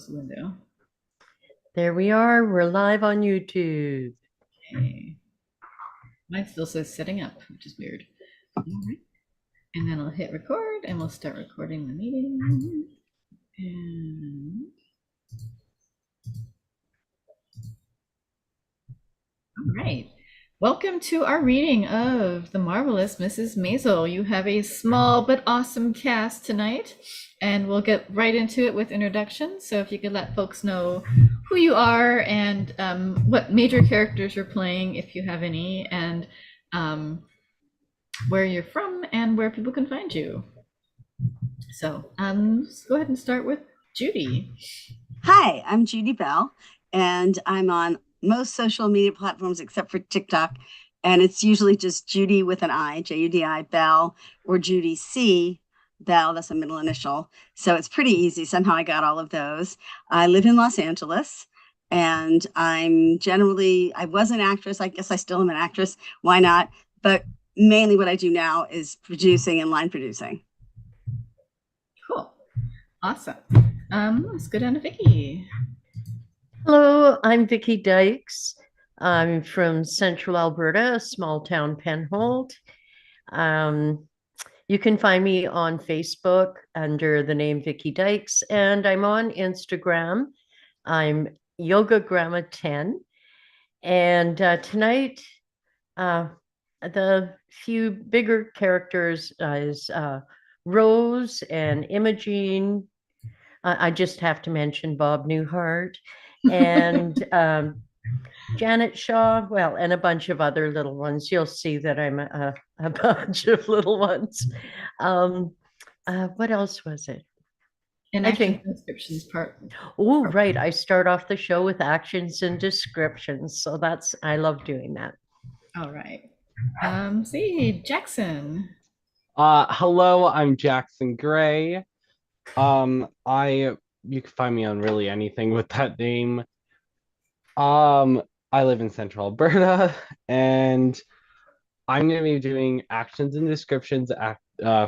close the window. There we are. We're live on YouTube. Okay. Mine still says setting up, which is weird. All right. And then I'll hit record and we'll start recording the meeting. And all right. Welcome to our reading of The Marvelous Mrs. Maisel. You have a small but awesome cast tonight, and we'll get right into it with introductions. So if you could let folks know who you are and what major characters you're playing, if you have any, and where you're from and where people can find you. So let's go ahead and start with Judy. Hi, I'm Judy Bell, and I'm on most social media platforms except for TikTok. And it's usually just Judy with an I, Judi Bell, or Judy C. Bell, that's a middle initial. So it's pretty easy. Somehow I got all of those. I live in Los Angeles, and I was an actress. I guess I still am an actress. Why not? But mainly what I do now is producing and line producing. Cool. Awesome. Let's go down to Vicki. Hello, I'm Vicki Dykes. I'm from Central Alberta, a small town, Penhold. You can find me on Facebook under the name Vicki Dykes, and I'm on Instagram. I'm Yoga Grandma 10. And tonight, the few bigger characters is Rose and Imogene. I just have to mention Bob Newhart and Janet Shaw, well, and a bunch of other little ones. You'll see that I'm a bunch of little ones. What else was it? And I action think descriptions part. Oh, right. I start off the show with actions and descriptions. So I love doing that. All right. See, Jackson. Hello, I'm Jackson Gray. You can find me on really anything with that name. I live in Central Alberta, and I'm gonna be doing actions and descriptions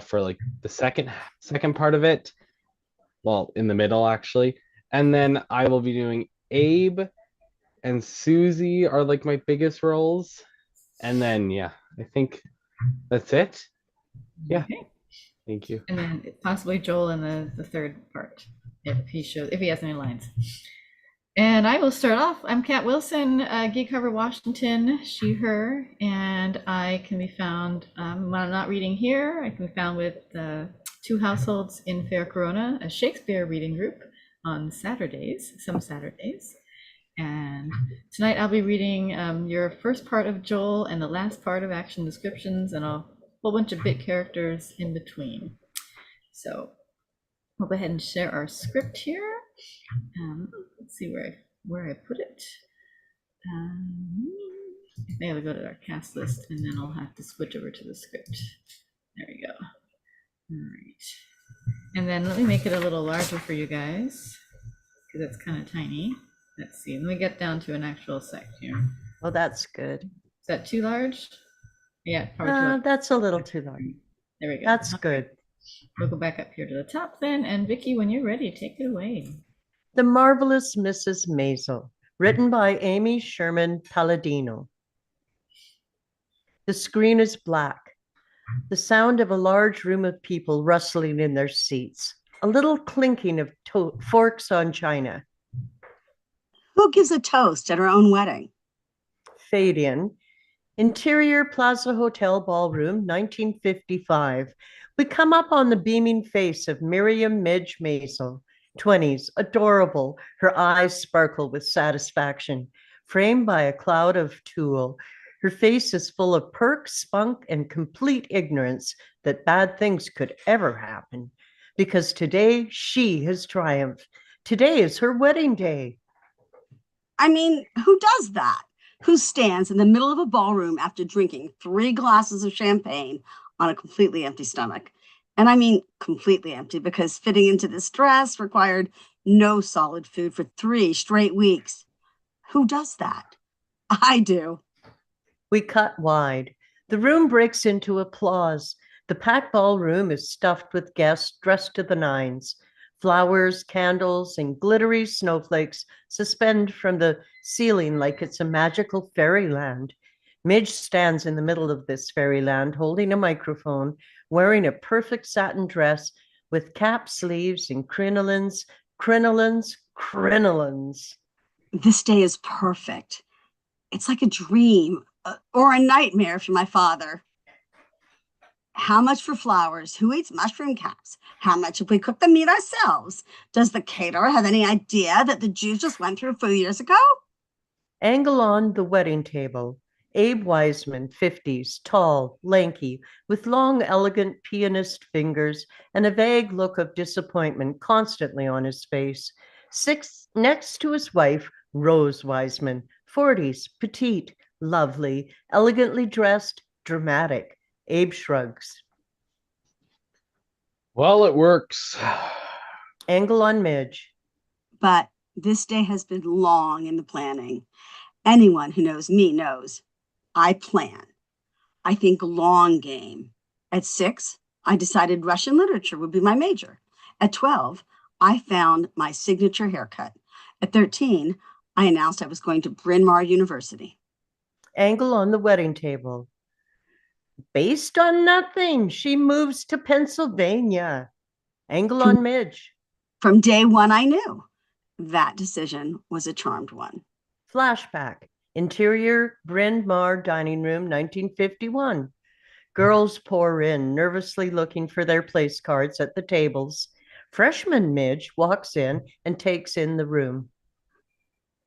for like the second part of it. Well, in the middle actually. And then I will be doing Abe and Susie are like my biggest roles. And then yeah, I think that's it. Yeah. Okay. Thank you. And then possibly Joel in the third part, if he has any lines. And I will start off. I'm Kat Wilson, Geek Harbor, Washington, she, her, and I can be found, when I'm not reading here, I can be found with Two Households in Fair Corona, a Shakespeare reading group on Saturdays, some Saturdays. And tonight I'll be reading your first part of Joel and the last part of action descriptions and a whole bunch of bit characters in between. So we'll go ahead and share our script here. Let's see where I put it. Maybe I'll go to our cast list and then I'll have to switch over to the script. There we go. All right. And then let me make it a little larger for you guys because it's kind of tiny. Let's see. Let me get down to an actual sec here. Well, that's good. Is that too large? Yeah, probably too large. That's a little too large. There we go. That's good. We'll go back up here to the top then. And Vicki, when you're ready, take it away. The Marvelous Mrs. Maisel, written by Amy Sherman Palladino. The screen is black. The sound of a large room of people rustling in their seats. A little clinking of forks on china. Who gives a toast at her own wedding? Fade in. Interior Plaza Hotel Ballroom, 1955. We come up on the beaming face of Miriam Midge Maisel, 20s, adorable. Her eyes sparkle with satisfaction, framed by a cloud of tulle. Her face is full of perk, spunk, and complete ignorance that bad things could ever happen. Because today she has triumphed. Today is her wedding day. I mean, who does that? Who stands in the middle of a ballroom after drinking 3 glasses of champagne on a completely empty stomach? And I mean completely empty because fitting into this dress required no solid food for 3 straight weeks. Who does that? I do. We cut wide. The room breaks into applause. The packed ballroom is stuffed with guests dressed to the nines. Flowers, candles, and glittery snowflakes suspend from the ceiling like it's a magical fairyland. Midge stands in the middle of this fairyland holding a microphone, wearing a perfect satin dress with cap sleeves and crinolines, crinolines, crinolines. This day is perfect. It's like a dream or a nightmare for my father. How much for flowers? Who eats mushroom caps? How much if we cook the meat ourselves? Does the caterer have any idea that the Jews just went through 4 years ago? Angle on the wedding table. Abe Wiseman, 50s, tall, lanky, with long, elegant pianist fingers and a vague look of disappointment constantly on his face. Next to his wife, Rose Wiseman, 40s, petite, lovely, elegantly dressed, dramatic. Abe shrugs. Well, it works. Angle on Midge. But this day has been long in the planning. Anyone who knows me knows I plan. I think long game. At 6, I decided Russian literature would be my major. At 12, I found my signature haircut. At 13, I announced I was going to Bryn Mawr University. Angle on the wedding table. Based on nothing, she moves to Pennsylvania. Angle on Midge. From day one, I knew that decision was a charmed one. Flashback. Interior Bryn Mawr dining room, 1951. Girls pour in, nervously looking for their place cards at the tables. Freshman Midge walks in and takes in the room.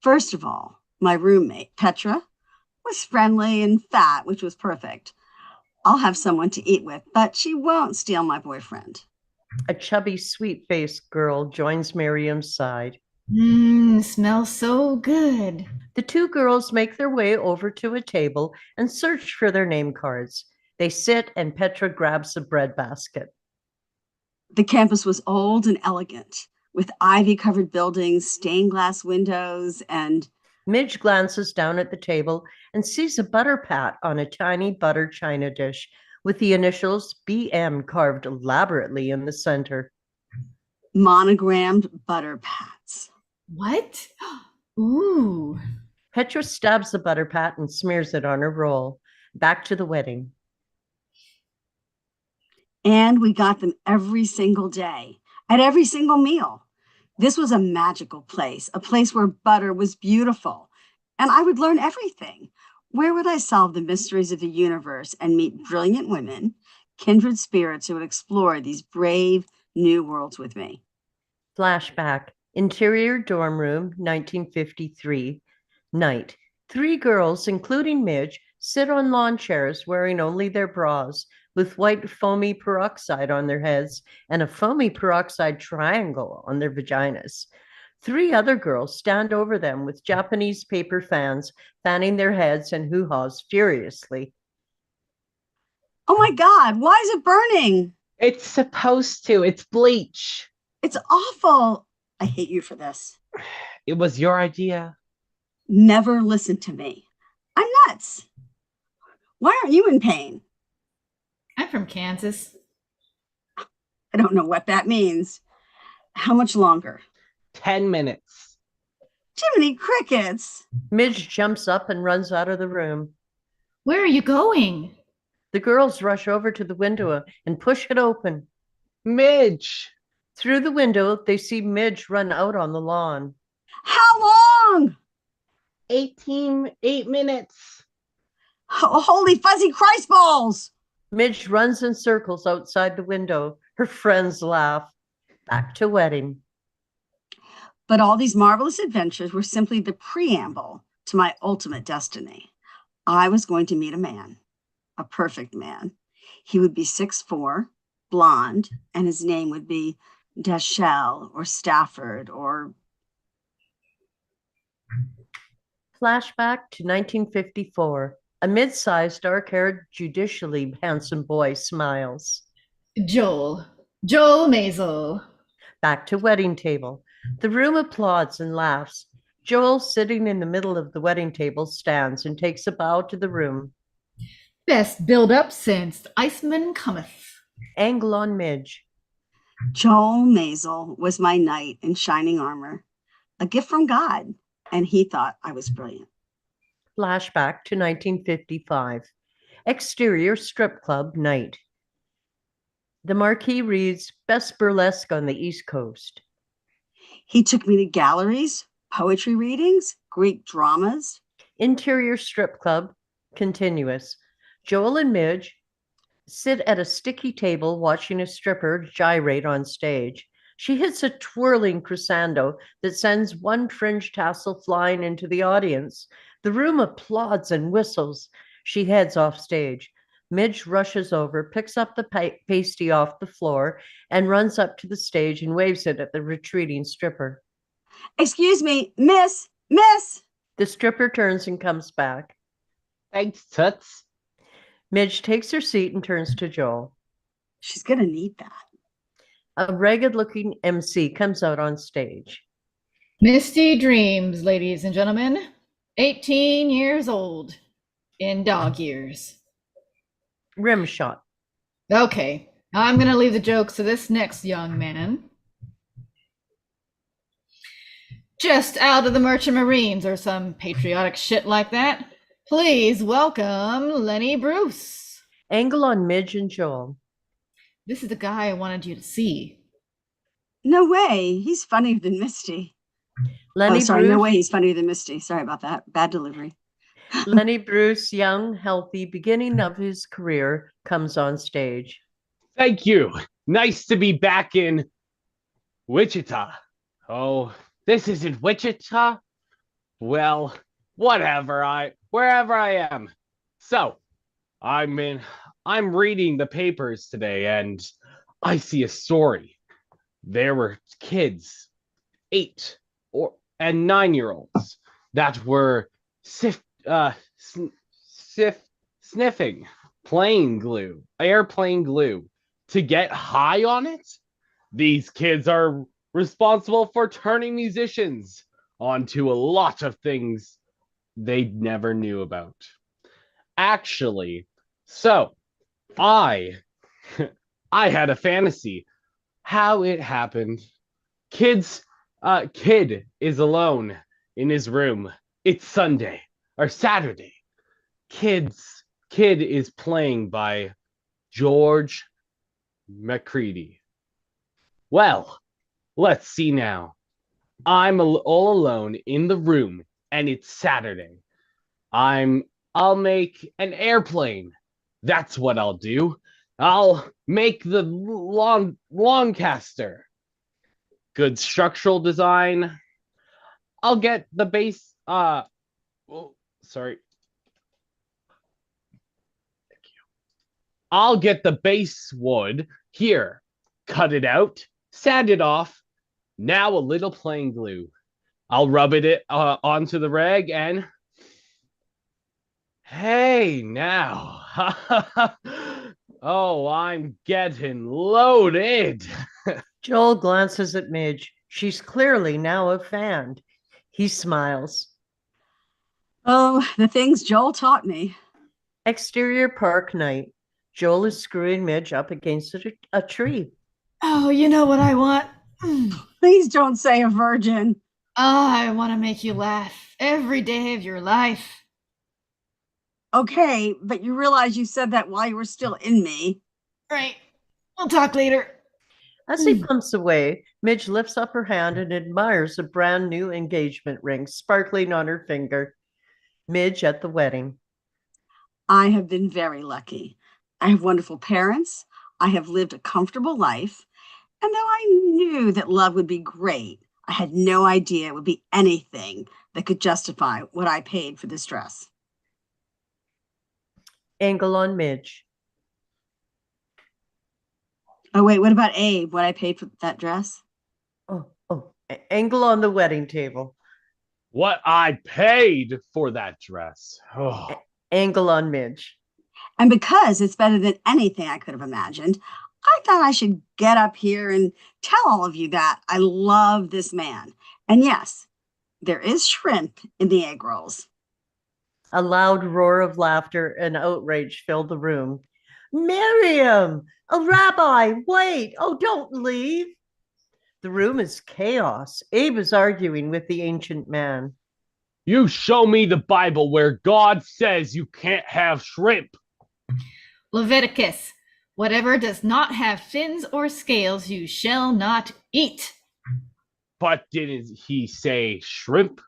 First of all, my roommate, Petra, was friendly and fat, which was perfect. I'll have someone to eat with, but she won't steal my boyfriend. A chubby, sweet-faced girl joins Miriam's side. Smells so good. The two girls make their way over to a table and search for their name cards. They sit and Petra grabs a breadbasket. The campus was old and elegant, with ivy-covered buildings, stained glass windows, and Midge glances down at the table and sees a butter pat on a tiny butter china dish with the initials BM carved elaborately in the center. monogrammed butter pats. What? Ooh. Petra stabs the butter pat and smears it on her roll. Back to the wedding. And we got them every single day, at every single meal. This was a magical place, a place where butter was beautiful. And I would learn everything. Where would I solve the mysteries of the universe and meet brilliant women, kindred spirits who would explore these brave new worlds with me? Flashback. Interior dorm room, 1953. Night. 3 girls, including Midge, sit on lawn chairs wearing only their bras, with white foamy peroxide on their heads and a foamy peroxide triangle on their vaginas. 3 other girls stand over them with Japanese paper fans, fanning their heads and hoo-haws furiously. Oh my God, why is it burning? It's supposed to. It's bleach. It's awful. I hate you for this. It was your idea. Never listen to me. I'm nuts. Why aren't you in pain? I'm from Kansas. I don't know what that means. How much longer? 10 minutes. Jiminy crickets. Midge jumps up and runs out of the room. Where are you going? The girls rush over to the window and push it open. Midge. Through the window, they see Midge run out on the lawn. How long? 8 minutes. Oh, holy fuzzy Christ balls. Midge runs in circles outside the window. Her friends laugh. Back to wedding. But all these marvelous adventures were simply the preamble to my ultimate destiny. I was going to meet a man, a perfect man. He would be 6'4", blonde, and his name would be Dashell or Stafford or... Flashback to 1954. A mid-sized, dark-haired, judicially handsome boy smiles. Joel MAISEL. Back to wedding table. The room applauds and laughs. Joel, sitting in the middle of the wedding table, stands and takes a bow to the room. Best build up since Iceman cometh. Angle on Midge. Joel Maisel was my knight in shining armor, a gift from God, and he thought I was brilliant. Flashback to 1955. Exterior strip club night. The marquee reads Best Burlesque on the East Coast. He took me to galleries, poetry readings, Greek dramas. Interior strip club, continuous. Joel and Midge sit at a sticky table watching a stripper gyrate on stage. She hits a twirling crescendo that sends one fringe tassel flying into the audience. The room applauds and whistles. She heads off stage. Midge rushes over, picks up the pasty off the floor, and runs up to the stage and waves it at the retreating stripper. Excuse me, miss. The stripper turns and comes back. Thanks, Toots. Midge takes her seat and turns to Joel. She's going to need that. A ragged-looking MC comes out on stage. Misty Dreams, ladies and gentlemen. 18 years old. In dog years. Rim shot. Okay, I'm going to leave the jokes to this next young man. Just out of the Merchant Marines or some patriotic shit like that. Please welcome Lenny Bruce. Angle on Midge and Joel. This is the guy I wanted you to see. No way. He's funnier than Misty. Lenny sorry. Bruce, No way. He's funnier than Misty. Sorry about that. Bad delivery. Lenny Bruce, young, healthy, beginning of his career, comes on stage. Thank you. Nice to be back in Wichita. Oh, this isn't Wichita? Well, wherever I am. So, I'm reading the papers today and I see a story. There were kids, and 9-year-olds that were sniffing airplane glue to get high on it. These kids are responsible for turning musicians onto a lot of things they never knew about. Actually, so I had a fantasy. How it happened. Kid is alone in his room. It's Sunday or Saturday. Kid is playing by George McCready. Well, let's see now. I'm all alone in the room and it's Saturday. I'll make an airplane. That's what I'll do. I'll make the Longcaster. Good structural design. I'll get the base. Sorry. Thank you. I'll get the base wood here. Cut it out. Sand it off. Now a little plain glue. I'll rub it onto the rag and. Hey, now. Oh, I'm getting loaded. Joel glances at Midge. She's clearly now a fan. He smiles. Oh, the things Joel taught me. Exterior park night. Joel is screwing Midge up against a tree. Oh, you know what I want? Please don't say a virgin. I want to make you laugh every day of your life. Okay, but you realize you said that while you were still in me. Right. We'll talk later. As he pumps away, Midge lifts up her hand and admires a brand new engagement ring sparkling on her finger. Midge at the wedding. I have been very lucky. I have wonderful parents. I have lived a comfortable life. And though I knew that love would be great, I had no idea it would be anything that could justify what I paid for this dress. Angle on Midge. Oh, wait, what about Abe, what I paid for that dress? Angle on the wedding table. What I paid for that dress. Oh. Angle on Midge. And because it's better than anything I could have imagined, I thought I should get up here and tell all of you that I love this man. And yes, there is shrimp in the egg rolls. A loud roar of laughter and outrage filled the room. Miriam! Oh, Rabbi, wait! Oh, don't leave! The room is chaos. Abe is arguing with the ancient man. You show me the Bible where God says you can't have shrimp. Leviticus, whatever does not have fins or scales, you shall not eat. But didn't he say shrimp?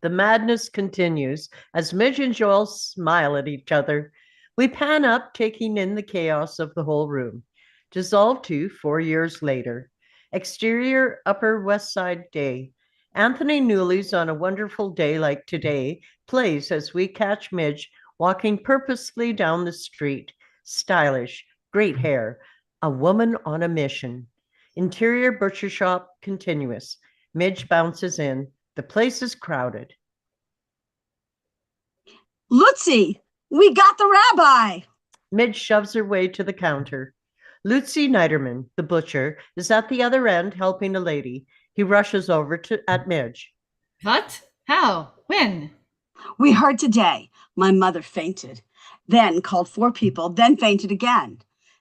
The madness continues as Midge and Joel smile at each other. We pan up, taking in the chaos of the whole room. Dissolved to 4 years later. Exterior Upper West Side Day. Anthony Newley's On a Wonderful Day Like Today plays as we catch Midge walking purposefully down the street. Stylish, great hair, a woman on a mission. Interior butcher shop continuous. Midge bounces in. The place is crowded. Lutzi, we got the rabbi. Midge shoves her way to the counter. Lutzi Niederman, the butcher, is at the other end helping a lady. He rushes over at Midge. What? How? When? We heard today. My mother fainted, then called 4 people, then fainted again.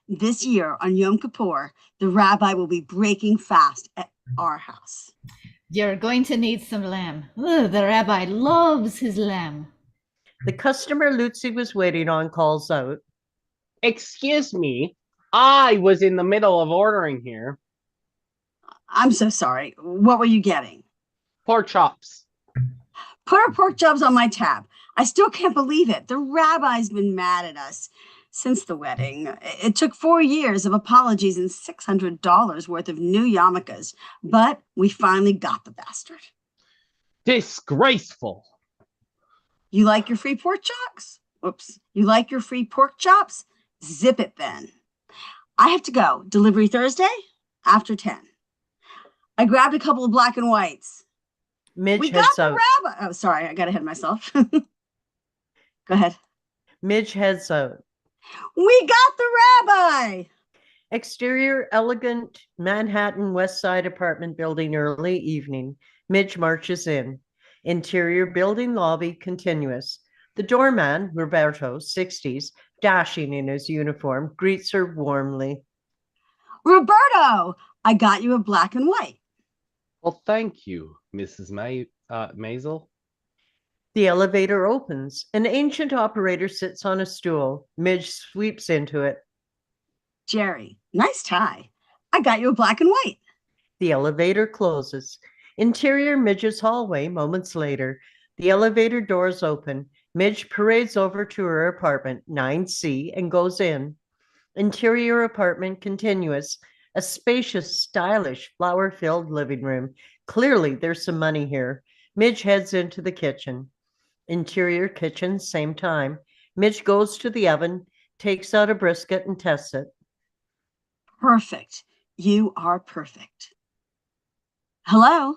This year on Yom Kippur, the rabbi will be breaking fast at our house. You're going to need some lamb. Ugh, the rabbi loves his lamb. The customer Lutzi was waiting on calls out. Excuse me, I was in the middle of ordering here. I'm so sorry. What were you getting? Pork chops. Put our pork chops on my tab. I still can't believe it. The rabbi's been mad at us since the wedding. It took 4 years of apologies and $600 worth of new yarmulkes, but we finally got the bastard. Disgraceful. You like your free pork chops? Oops. You like your free pork chops? Zip it then. I have to go. Delivery Thursday after 10. I grabbed a couple of black and whites. Midge We got heads the out. rabbi. Oh, sorry. I got ahead of myself. Go ahead. Midge heads out. We got the rabbi. Exterior elegant Manhattan West Side apartment building early evening. Midge marches in. Interior building lobby continuous. The doorman, Roberto, 60s, dashing in his uniform, greets her warmly. Roberto, I got you a black and white. Well, thank you, Mrs. MAISEL. The elevator opens. An ancient operator sits on a stool. Midge sweeps into it. Jerry, nice tie. I got you a black and white. The elevator closes. Interior Midge's hallway moments later. The elevator doors open. Midge parades over to her apartment, 9C, and goes in. Interior apartment continuous. A spacious, stylish, flower-filled living room. Clearly, there's some money here. Midge heads into the kitchen. Interior kitchen, same time. Midge goes to the oven, takes out a brisket and tests it. Perfect. You are perfect. Hello?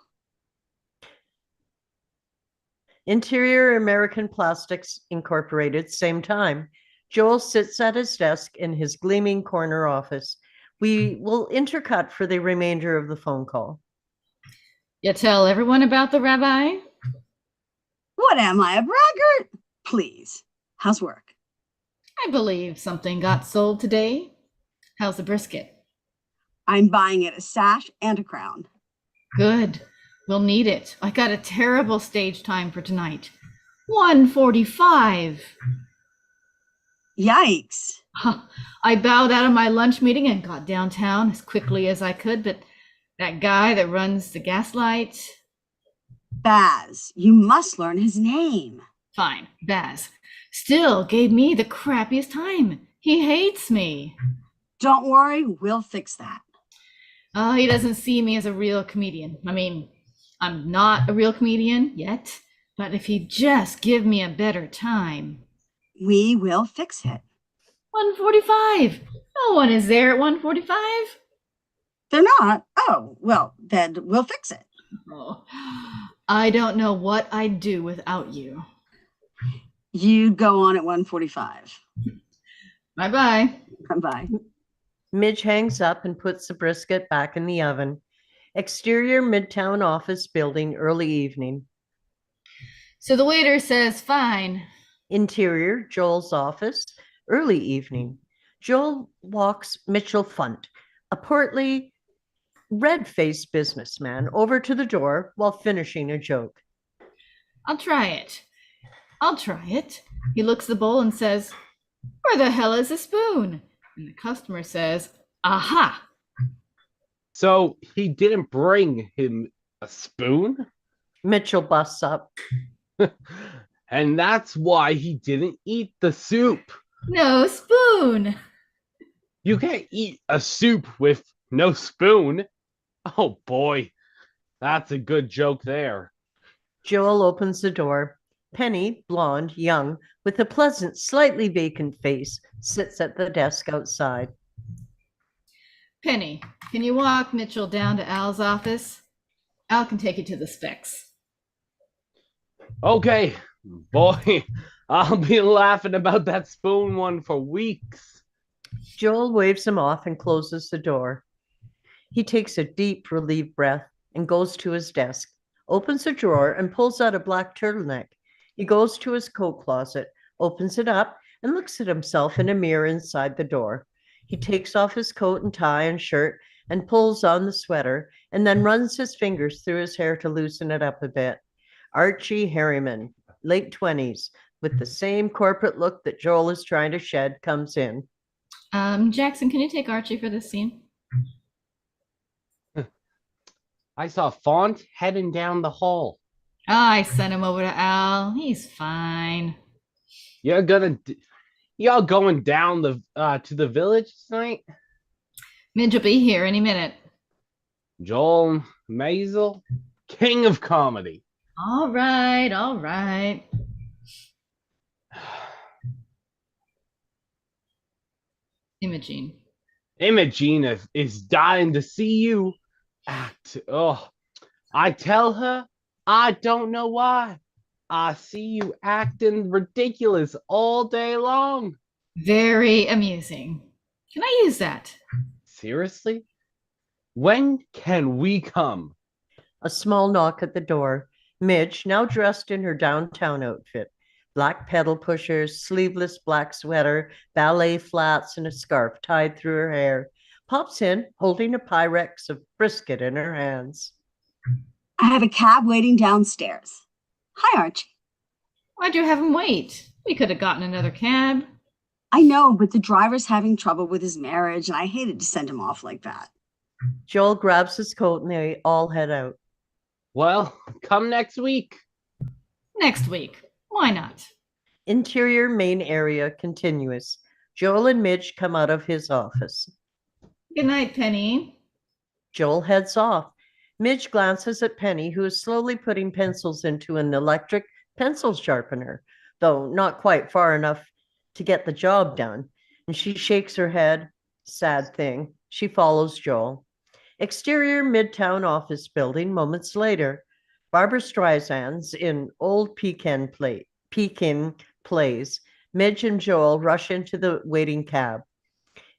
Interior American Plastics Incorporated, same time. Joel sits at his desk in his gleaming corner office. We will intercut for the remainder of the phone call. You tell everyone about the rabbi? What am I, a braggart? Please. How's work? I believe something got sold today. How's the brisket? I'm buying it a sash and a crown. Good. We'll need it. I got a terrible stage time for tonight. 1:45. Yikes. I bowed out of my lunch meeting and got downtown as quickly as I could, but that guy that runs the gaslight, Baz, you must learn his name. fine, Baz, still gave me the crappiest time. He hates me. Don't worry, we'll fix that. He doesn't see me as a real comedian. I mean, I'm not a real comedian yet, but if he'd just give me a better time. We will fix it. 1:45. No one is there at 1:45. They're not. Oh, well, then we'll fix it. Oh, I don't know what I'd do without you. You'd go on at 1:45. Bye-bye. Bye. Midge hangs up and puts the brisket back in the oven. Exterior Midtown office building, early evening. So the waiter says, fine. Interior Joel's office, early evening. Joel walks Mitchell Funt, a portly, red-faced businessman, over to the door while finishing a joke. I'll try it. I'll try it. He looks at the bowl and says, Where the hell is the spoon? And the customer says, Aha! So he didn't bring him a spoon? Mitchell busts up. And that's why he didn't eat the soup. No spoon! You can't eat a soup with no spoon. Oh boy, that's a good joke there. Joel opens the door. Penny, blonde, young, with a pleasant, slightly vacant face, sits at the desk outside. Penny, can you walk Mitchell down to Al's office? Al can take you to the specs. Okay, boy, I'll be laughing about that spoon one for weeks. Joel waves him off and closes the door. He takes a deep, relieved breath and goes to his desk, opens a drawer and pulls out a black turtleneck. He goes to his coat closet, opens it up, and looks at himself in a mirror inside the door. He takes off his coat and tie and shirt and pulls on the sweater and then runs his fingers through his hair to loosen it up a bit. Archie Harriman, late 20s, with the same corporate look that Joel is trying to shed, comes in. Jackson, can you take Archie for this scene? I saw Font heading down the hall. Oh, I sent him over to Al. He's fine. Y'all going down to the village tonight? Midge will be here any minute. Joel Maisel, king of comedy. All right, all right. Imogene. Imogene is dying to see you act. Oh, I tell her I don't know why. I see you acting ridiculous all day long. Very amusing. Can I use that? Seriously? When can we come? A small knock at the door. Midge, now dressed in her downtown outfit, black pedal pushers, sleeveless black sweater, ballet flats, and a scarf tied through her hair, pops in holding a Pyrex of brisket in her hands. I have a cab waiting downstairs. Hi, Archie. Why'd you have him wait? We could have gotten another cab. I know, but the driver's having trouble with his marriage, and I hated to send him off like that. Joel grabs his coat and they all head out. Well, come next week. Next week. Why not? Interior main area continuous. Joel and Midge come out of his office. Good night, Penny. Joel heads off. Midge glances at Penny, who is slowly putting pencils into an electric pencil sharpener, though not quite far enough to get the job done. And she shakes her head. Sad thing. She follows Joel. Exterior Midtown office building moments later. Barbara Streisand's in Old Pekin plays. Midge and Joel rush into the waiting cab.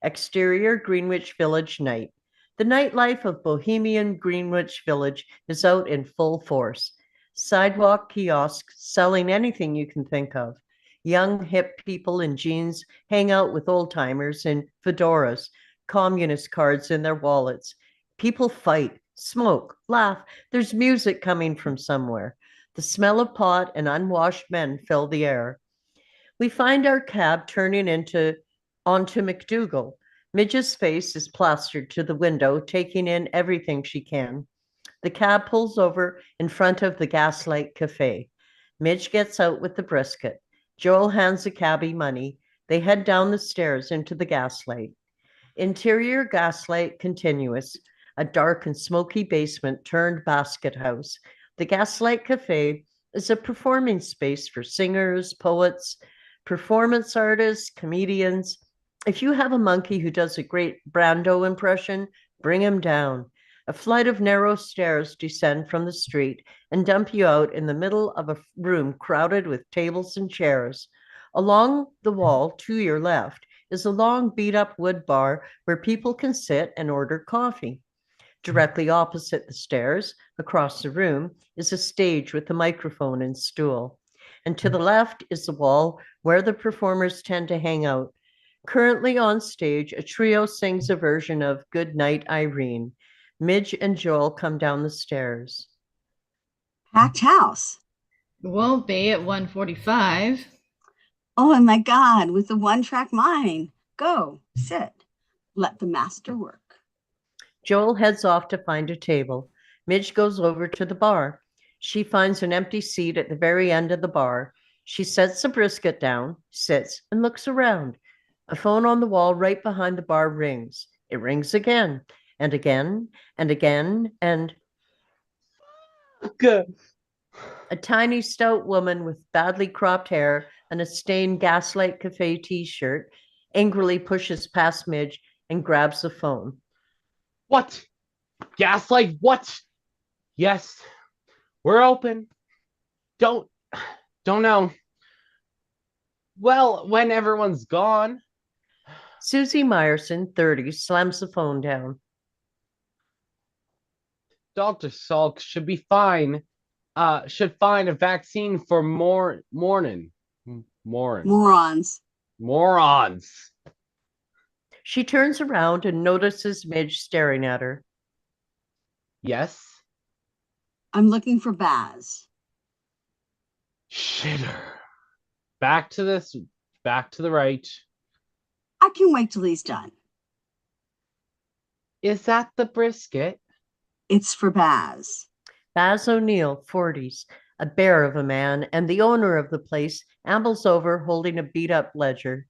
Exterior Greenwich Village night. The nightlife of Bohemian Greenwich Village is out in full force. Sidewalk kiosks selling anything you can think of. Young, hip people in jeans hang out with old timers in fedoras, communist cards in their wallets. People fight, smoke, laugh. There's music coming from somewhere. The smell of pot and unwashed men fill the air. We find our cab turning onto McDougal. Midge's face is plastered to the window, taking in everything she can. The cab pulls over in front of the Gaslight Cafe. Midge gets out with the brisket. Joel hands the cabbie money. They head down the stairs into the Gaslight. Interior Gaslight continuous. A dark and smoky basement turned basket house. The Gaslight Cafe is a performing space for singers, poets, performance artists, comedians. If you have a monkey who does a great Brando impression, bring him down. A flight of narrow stairs descend from the street and dump you out in the middle of a room crowded with tables and chairs. Along the wall, to your left, is a long beat-up wood bar where people can sit and order coffee. Directly opposite the stairs, across the room, is a stage with a microphone and stool. And to the left is the wall where the performers tend to hang out. Currently on stage, a trio sings a version of Good Night, Irene. Midge and Joel come down the stairs. Packed house. It won't be at 1:45. Oh my God, with the one-track mind. Go, sit. Let the master work. Joel heads off to find a table. Midge goes over to the bar. She finds an empty seat at the very end of the bar. She sets the brisket down, sits, and looks around. A phone on the wall right behind the bar rings. It rings again, and again, and again, and Good. a tiny, stout woman with badly cropped hair and a stained Gaslight Cafe t-shirt angrily pushes past Midge and grabs the phone. What? Gaslight? What? Yes, we're open. Don't know. Well, when everyone's gone. Susie Meyerson, 30, slams the phone down. Dr. Salk should be fine. Should find a vaccine for morons. Morons. She turns around and notices Midge staring at her. Yes. I'm looking for Baz. Shitter. Back to the right. I can wait till he's done. Is that the brisket? It's for Baz. Baz O'Neill, 40s, a bear of a man, and the owner of the place, ambles over holding a beat-up ledger.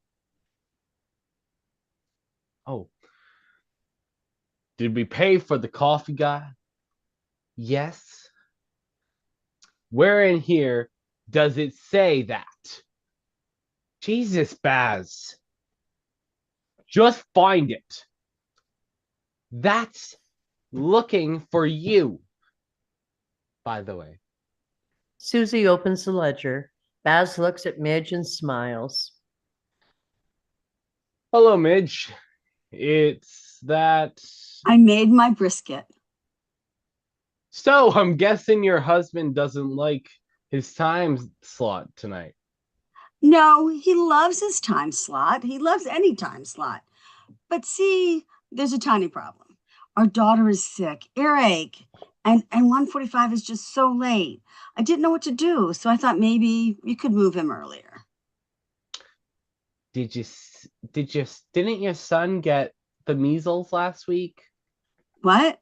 Oh. Did we pay for the coffee guy? Yes. Where in here does it say that? Jesus, Baz. Just find it. That's looking for you, by the way. Susie opens the ledger. Baz looks at Midge and smiles. Hello, Midge. It's that. I made my brisket. So I'm guessing your husband doesn't like his time slot tonight. No, he loves his time slot. He loves any time slot. But see, there's a tiny problem. Our daughter is sick, earache, and 1:45 is just so late. I didn't know what to do, so I thought maybe you could move him earlier. Didn't your son get the measles last week? What?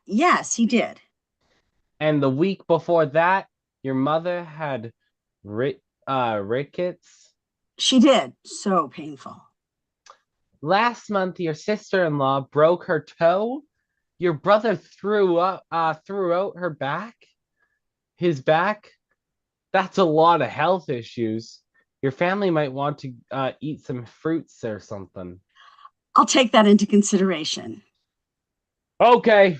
Yes, he did. And the week before that, your mother had rickets? She did. So painful. Last month, your sister-in-law broke her toe. Your brother threw out his back. That's a lot of health issues. Your family might want to eat some fruits or something. I'll take that into consideration. Okay,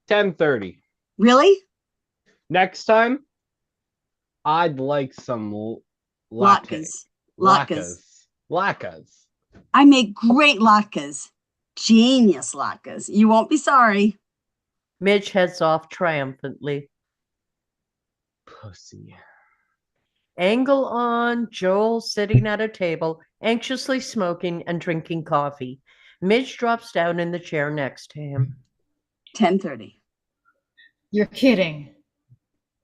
10:30. Really? Next time, I'd like some latte. Latkes. I make great latkes. Genius latkes. You won't be sorry. Midge heads off triumphantly. Pussy. Angle on, Joel sitting at a table, anxiously smoking and drinking coffee. Midge drops down in the chair next to him. 10:30. You're kidding.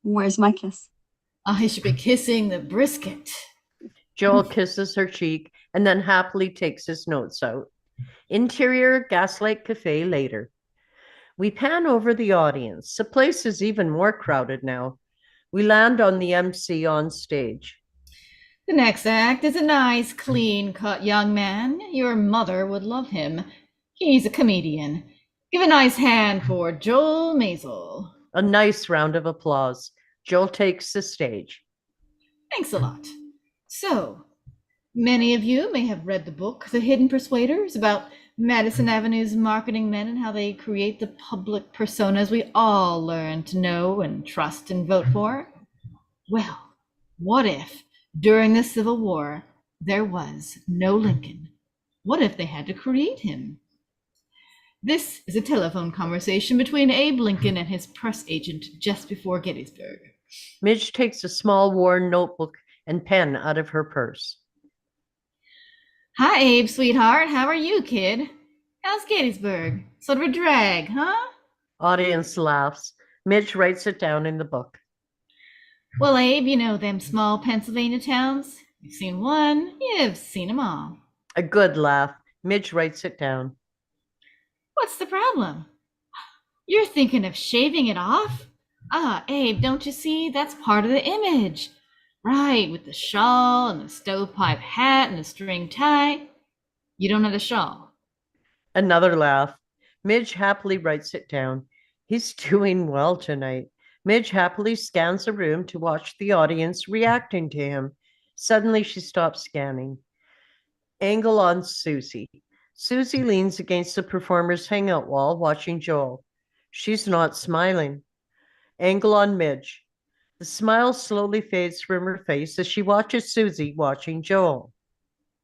Where's my kiss? I should be kissing the brisket. Joel kisses her cheek and then happily takes his notes out. Interior Gaslight Cafe later. We pan over the audience. The place is even more crowded now. We land on the MC on stage. The next act is a nice, clean-cut young man. Your mother would love him. He's a comedian. Give a nice hand for Joel MAISEL. A nice round of applause. Joel takes the stage. Thanks a lot. So, many of you may have read the book, The Hidden Persuaders, about Madison Avenue's marketing men and how they create the public personas we all learn to know and trust and vote for. Well, what if during the Civil War there was no Lincoln? What if they had to create him? This is a telephone conversation between Abe Lincoln and his press agent just before Gettysburg. Midge takes a small worn notebook and pen out of her purse. Hi, Abe, sweetheart. How are you, kid? How's Gettysburg? Sort of a drag, huh? Audience laughs. Midge writes it down in the book. Well, Abe, you know them small Pennsylvania towns? You've seen one, you've seen 'em all. A good laugh. Midge writes it down. What's the problem? You're thinking of shaving it off? Ah, Abe, don't you see? That's part of the image. Right, with the shawl and the stovepipe hat and the string tie. You don't have the shawl. Another laugh. Midge happily writes it down. He's doing well tonight. Midge happily scans the room to watch the audience reacting to him. Suddenly, she stops scanning. Angle on Susie. Susie leans against the performer's hangout wall, watching Joel. She's not smiling. Angle on Midge. The smile slowly fades from her face as she watches Susie watching Joel.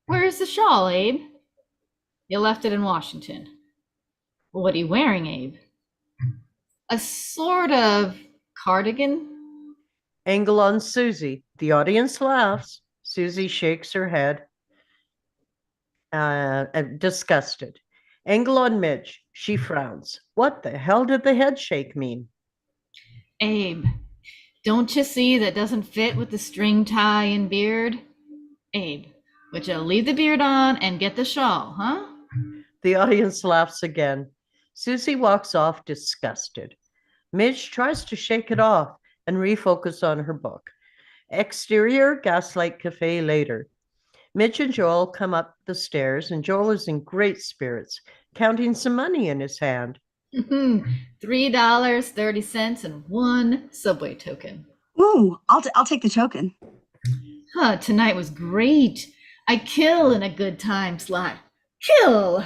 Where's the shawl, Abe? You left it in Washington. Well, what are you wearing, Abe? A sort of cardigan? Angle on Susie. The audience laughs. Susie shakes her head, disgusted. Angle on Midge. She frowns. What the hell did the head shake mean? Abe, don't you see that doesn't fit with the string tie and beard? Abe, would you leave the beard on and get the shawl, huh? The audience laughs again. Susie walks off disgusted. Midge tries to shake it off and refocus on her book. Exterior Gaslight Cafe later. Midge and Joel come up the stairs, and Joel is in great spirits, counting some money in his hand. $3.30 and one subway token. Ooh, I'll take the token. Huh, tonight was great. I kill in a good time slot. Kill!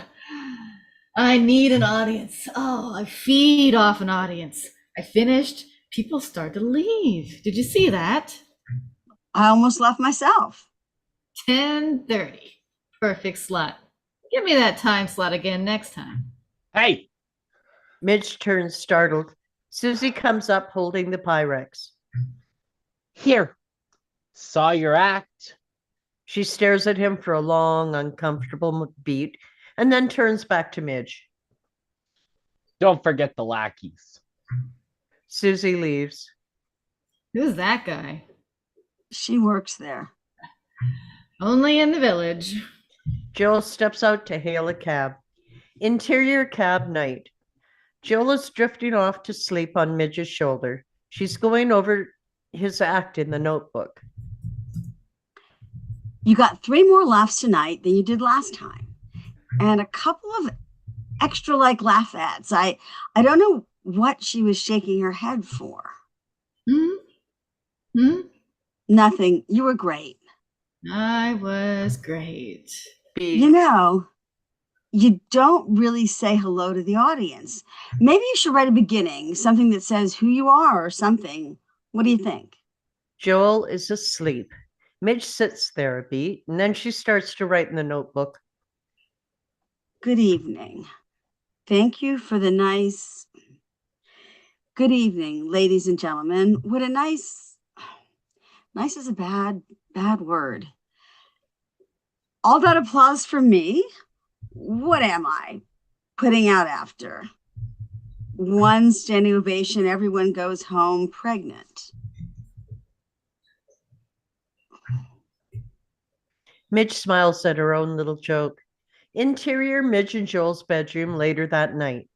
I need an audience. Oh, I feed off an audience. I finished. People start to leave. Did you see that? I almost left myself. 10:30. Perfect slot. Give me that time slot again next time. Hey, Midge turns startled. Susie comes up holding the Pyrex. here. Saw your act. She stares at him for a long, uncomfortable beat and then turns back to Midge. Don't forget the lackeys. Susie leaves. Who's that guy? She works there. Only in the village. Joel steps out to hail a cab. Interior cab night. Joel is drifting off to sleep on Midge's shoulder. She's going over his act in the notebook. You got 3 more laughs tonight than you did last time, and a couple of extra like laugh ads. I don't know what she was shaking her head for. Hmm? Nothing. You were great. I was great. You know, you don't really say hello to the audience. Maybe you should write a beginning, something that says who you are or something. What do you think? Joel is asleep. Midge sits there a beat, and then she starts to write in the notebook. Good evening. Thank you for the nice. Good evening, ladies and gentlemen. What a nice is a bad word. All that applause for me? What am I putting out after? One standing ovation, everyone goes home pregnant. Midge smiles at her own little joke. Interior Midge and Joel's bedroom later that night.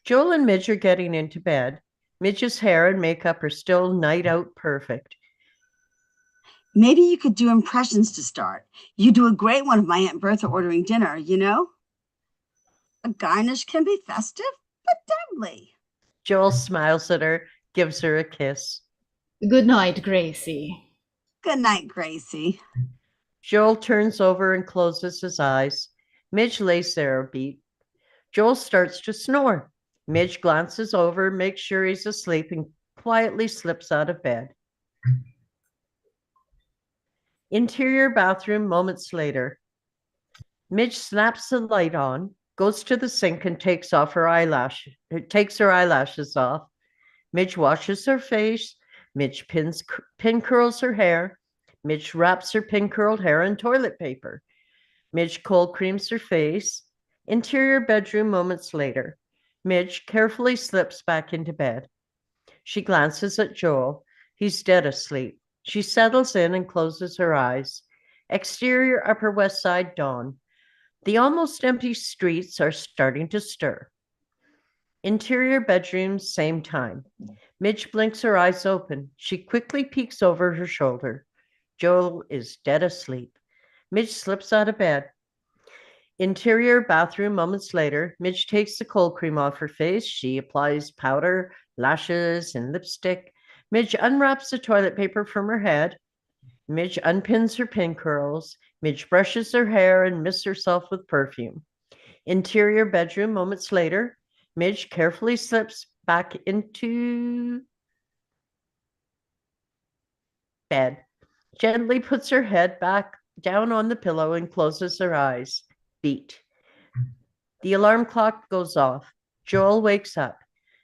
Joel and Midge are getting into bed. Midge's hair and makeup are still night out perfect. Maybe you could do impressions to start. You do a great one of my Aunt Bertha ordering dinner, you know? A garnish can be festive, but deadly. Joel smiles at her, gives her a kiss. Good night, Gracie. Good night, Gracie. Joel turns over and closes his eyes. Midge lays there a beat. Joel starts to snore. Midge glances over, makes sure he's asleep, and quietly slips out of bed. Interior bathroom moments later. Midge snaps the light on, goes to the sink and takes her eyelashes off. Midge washes her face. Midge pin curls her hair. Midge wraps her pin curled hair in toilet paper. Midge cold creams her face. Interior bedroom moments later. Midge carefully slips back into bed. She glances at Joel. He's dead asleep. She settles in and closes her eyes. Exterior Upper West Side dawn. The almost empty streets are starting to stir. Interior bedroom, same time. Midge blinks her eyes open. She quickly peeks over her shoulder. Joel is dead asleep. Midge slips out of bed. Interior bathroom moments later. Midge takes the cold cream off her face. She applies powder, lashes, and lipstick. Midge unwraps the toilet paper from her head. Midge unpins her pin curls. Midge brushes her hair and mists herself with perfume. Interior bedroom moments later. Midge carefully slips back into bed, gently puts her head back down on the pillow and closes her eyes. Beat. The alarm clock goes off. Joel wakes up.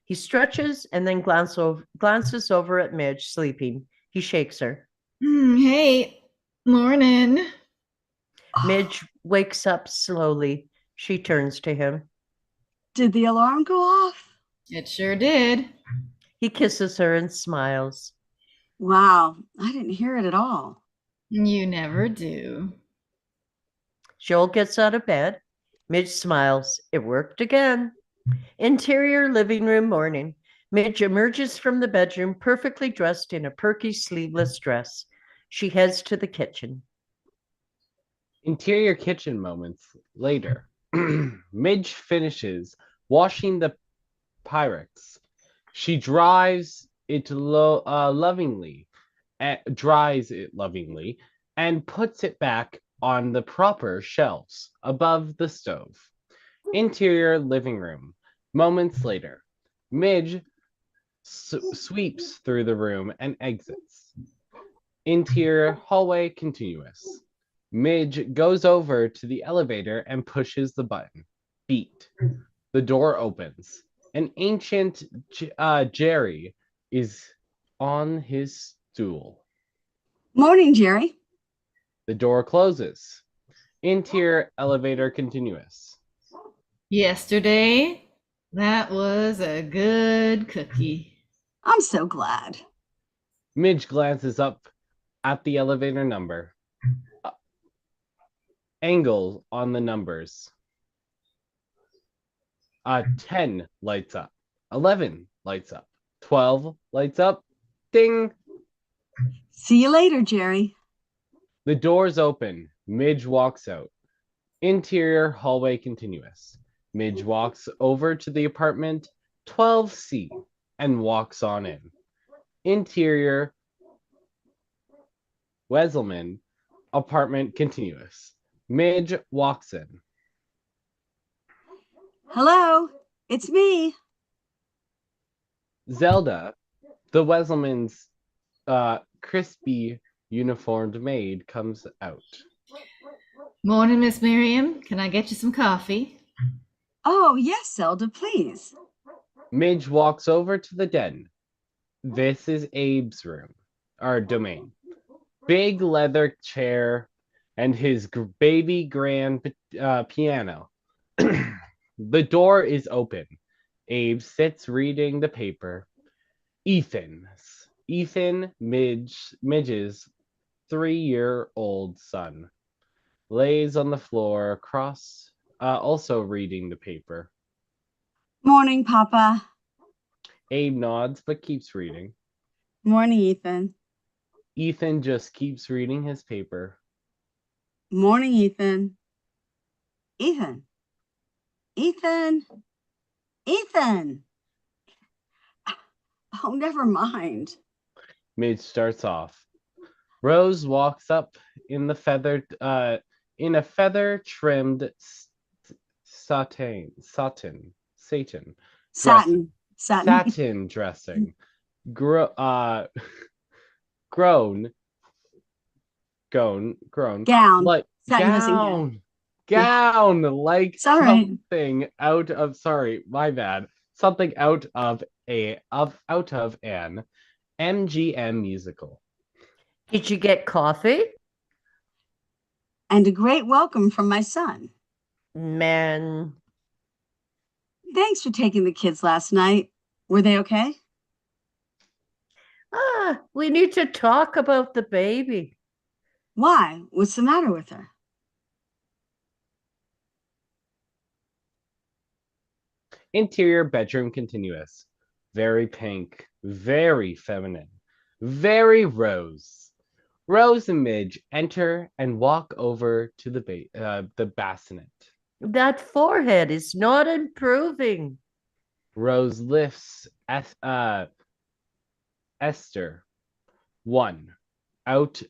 He stretches and then glances over at Midge, sleeping. He shakes her. Hey, morning. Midge wakes up slowly. She turns to him. Did the alarm go off? It sure did. He kisses her and smiles. Wow, I didn't hear it at all. You never do. Joel gets out of bed. Midge smiles. It worked again. Interior living room morning. Midge emerges from the bedroom perfectly dressed in a perky sleeveless dress. She heads to the kitchen. Interior kitchen moments later. Midge finishes washing the Pyrex. She dries it lovingly, dries it lovingly, and puts it back on the proper shelves above the stove. Interior living room. Moments later, Midge sweeps through the room and exits. Interior hallway continuous. Midge goes over to the elevator and pushes the button. Beat. The door opens. An ancient Jerry is on his stool. Morning, Jerry. The door closes. Interior elevator continuous. Yesterday, that was a good cookie. I'm so glad. Midge glances up at the elevator number. Angle on the numbers. 10 lights up. 11 lights up. 12 lights up. Ding! See you later, Jerry. The doors open. Midge walks out. Interior hallway continuous. Midge walks over to the apartment 12C and walks on in. Interior Wesselman apartment continuous. Midge walks in. Hello, it's me. Zelda, the Wesselman's crispy uniformed maid, comes out. Morning, Miss Miriam. Can I get you some coffee? Oh, yes, Zelda, please. Midge walks over to the den. This is Abe's room, or domain. Big leather chair and his baby grand piano. The door is open. Abe sits reading the paper. Ethan, Midge's 3-year-old son, lays on the floor across, also reading the paper. Morning, Papa. Abe nods but keeps reading. Morning, Ethan. Ethan just keeps reading his paper. Morning, Ethan. Ethan. Ethan. Ethan. Oh, never mind. Midge starts off. Rose walks up in a feather trimmed satin dressing. Grown Gown. like Satin dressing gown like Sorry. something out of my bad, something out of an MGM musical. Did you get coffee? and a great welcome from my son. Man. Thanks for taking the kids last night. Were they okay? We need to talk about the baby. Why? What's the matter with her? Interior bedroom continuous. Very pink, very feminine, very Rose. Rose and Midge enter and walk over to the bassinet. That forehead is not improving. Rose lifts Esther one out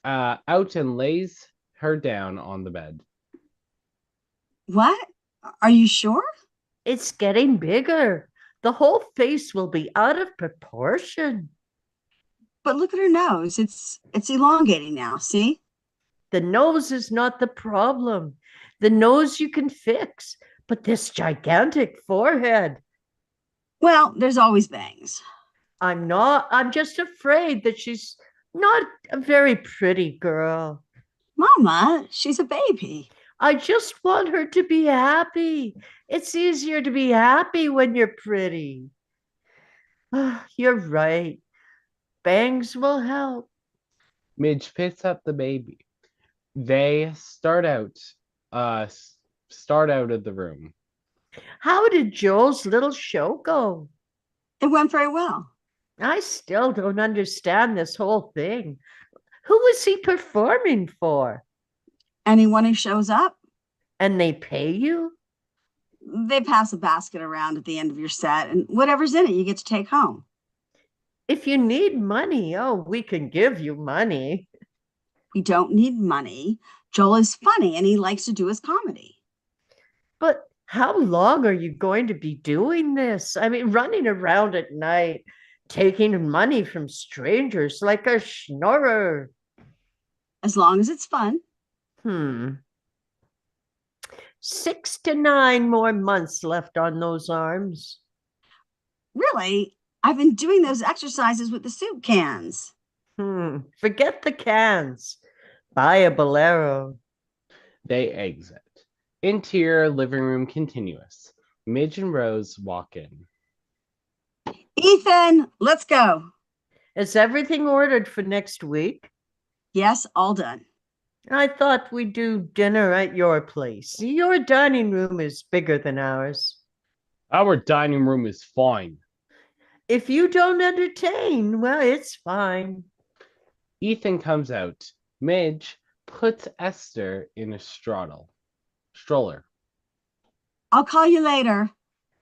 and lays her down on the bed. What? Are you sure? It's getting bigger. The whole face will be out of proportion. But look at her nose. It's elongating now, see? The nose is not the problem. The nose you can fix, but this gigantic forehead. Well, there's always bangs. I'm just afraid that she's not a very pretty girl. Mama, she's a baby. I just want her to be happy. It's easier to be happy when you're pretty. You're right. Bangs will help. Midge picks up the baby. They start out of the room. How did Joel's little show go? It went very well. I still don't understand this whole thing. Who was he performing for? Anyone who shows up, And they pay you? they pass a basket around at the end of your set, and whatever's in it, you get to take home. If you need money, oh, we can give you money. We don't need money. Joel is funny and he likes to do his comedy. But how long are you going to be doing this? I mean, running around at night, taking money from strangers like a schnorrer. As long as it's fun. 6 to 9 more months left on those arms. Really, I've been doing those exercises with the soup cans. Forget the cans. Buy a bolero. They exit. Interior living room continuous. Midge and Rose walk in. Ethan, let's go. Is everything ordered for next week? Yes, all done. I thought we'd do dinner at your place. Your dining room is bigger than ours. Our dining room is fine. If you don't entertain, well, it's fine. Ethan comes out. Midge puts Esther in a stroller. I'll call you later.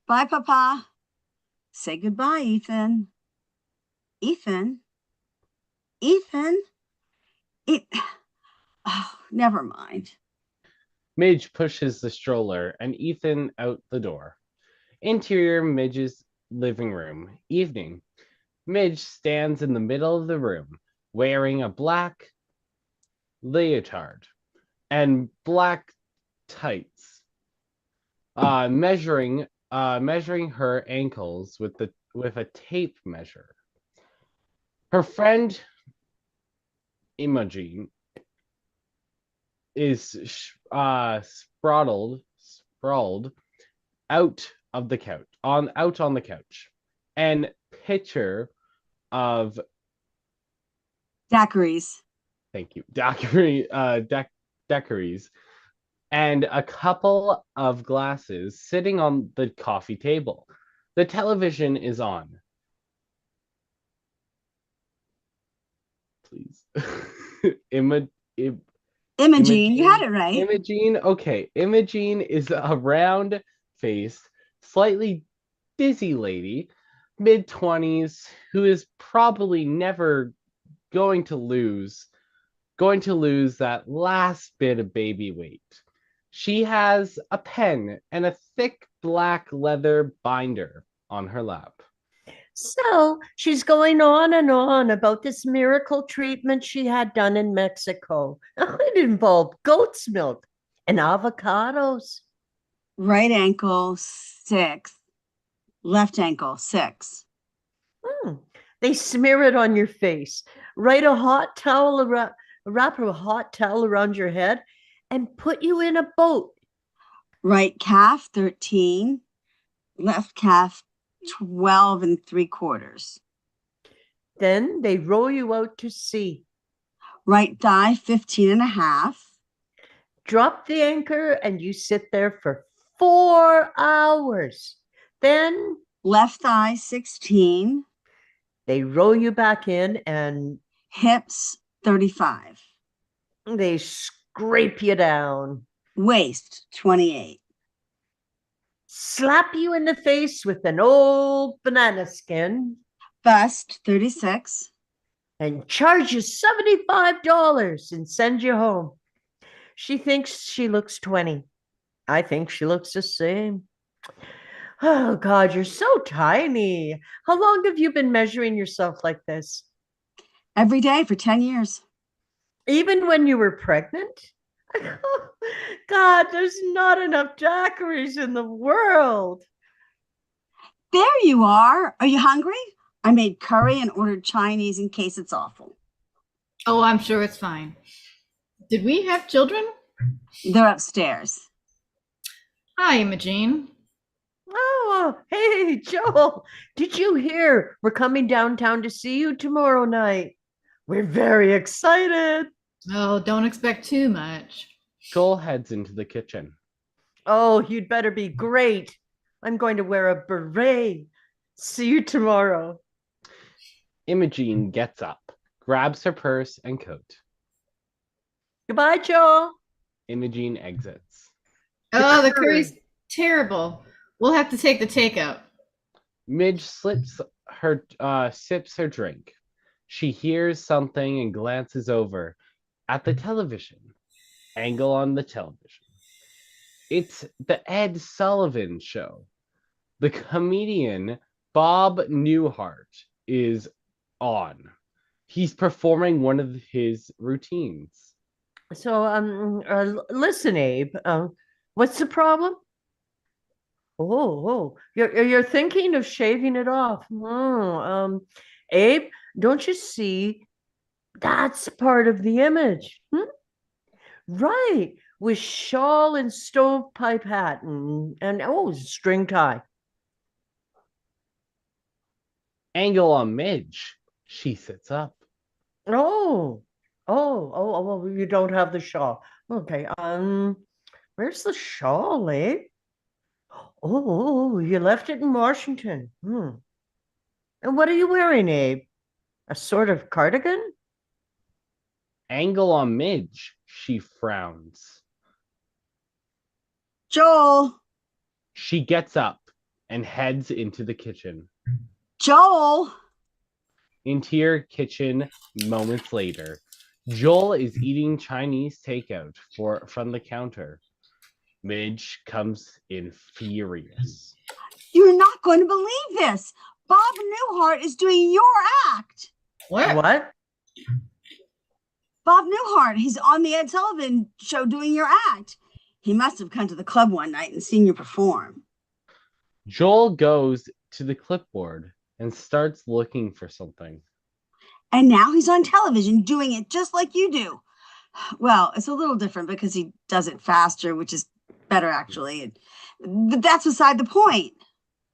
Bye, Papa. Say goodbye, Ethan. Ethan? Ethan? Oh, never mind. Midge pushes the stroller and Ethan out the door. Interior Midge's living room. Evening. Midge stands in the middle of the room wearing a black leotard and black tights, measuring her ankles with a tape measure. Her friend Imogen is sprawled out on the couch, and picture of Daiquiris. thank you daiquiris and a couple of glasses sitting on the coffee table. The television is on. Please. Imogene, you had it right. Imogene, okay. Imogene is a round-faced, slightly dizzy lady, mid-20s, who is probably never going to lose that last bit of baby weight. She has a pen and a thick black leather binder on her lap. So she's going on and on about this miracle treatment she had done in Mexico. It involved goat's milk and avocados. Right ankle, 6. Left ankle, 6. They smear it on your face. Write a hot towel wrap a hot towel around your head, and put you in a boat. Right calf 13, left calf 12 and 3/4. Then they row you out to sea. Right thigh 15 and a half. Drop the anchor and you sit there for 4 hours. Then Left thigh 16, they row you back in and hips 35, they scrape you down, waist 28. slap you in the face with an old banana skin, Bust 36. and charge you $75 and send you home. She thinks she looks 20. I think she looks the same. Oh, God, you're so tiny. How long have you been measuring yourself like this? Every day for 10 years. Even when you were pregnant? God, there's not enough daiquiris in the world. There you are. Are you hungry? I made curry and ordered Chinese in case it's awful. Oh, I'm sure it's fine. Did we have children? They're upstairs. Hi, Imogene. Oh, hey, Joel, did you hear? We're coming downtown to see you tomorrow night. We're very excited. Oh, don't expect too much. Joel heads into the kitchen. Oh, you'd better be great. I'm going to wear a beret. See you tomorrow. Imogene gets up, grabs her purse and coat. Goodbye, Joel. Imogene exits. Oh, the curry. curry's terrible. We'll have to take the takeout. Midge sips her drink. She hears something and glances over at the television. Angle on the television. It's the Ed Sullivan Show. The comedian Bob Newhart is on. He's performing one of his routines. So, listen, Abe. What's the problem? Oh, you're thinking of shaving it off. Abe, don't you see? That's part of the image. Right, with shawl and stovepipe hat and oh, string tie. Angle on Midge. She sits up. Oh, well, you don't have the shawl. Okay, where's the shawl, Abe? Oh, you left it in Washington. And what are you wearing, Abe? A sort of cardigan? Angle on Midge. She frowns. Joel, She gets up and heads into the kitchen. Joel. Interior kitchen moments later. Joel is eating Chinese takeout from the counter. Midge comes in furious. You're not going to believe this. Bob Newhart is doing your act. What? Bob Newhart, he's on the Ed Sullivan Show doing your act. He must have come to the club one night and seen you perform. Joel goes to the clipboard and starts looking for something. And now he's on television doing it just like you do. Well, it's a little different because he does it faster, which is better actually. But that's beside the point.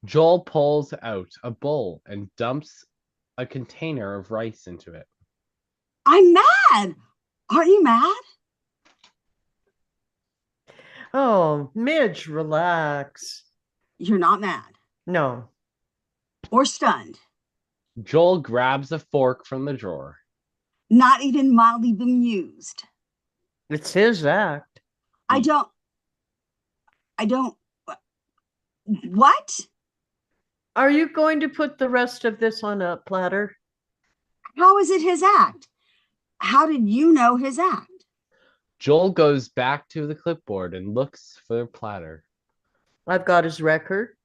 Joel pulls out a bowl and dumps a container of rice into it. I'm mad. Aren't you mad? Oh, Midge, relax. You're not mad No. or stunned. Joel grabs a fork from the drawer. Not even mildly bemused. It's his act. I don't. What? Are you going to put the rest of this on a platter? How is it his act? How did you know his act? Joel goes back to the clipboard and looks for the platter. I've got his record.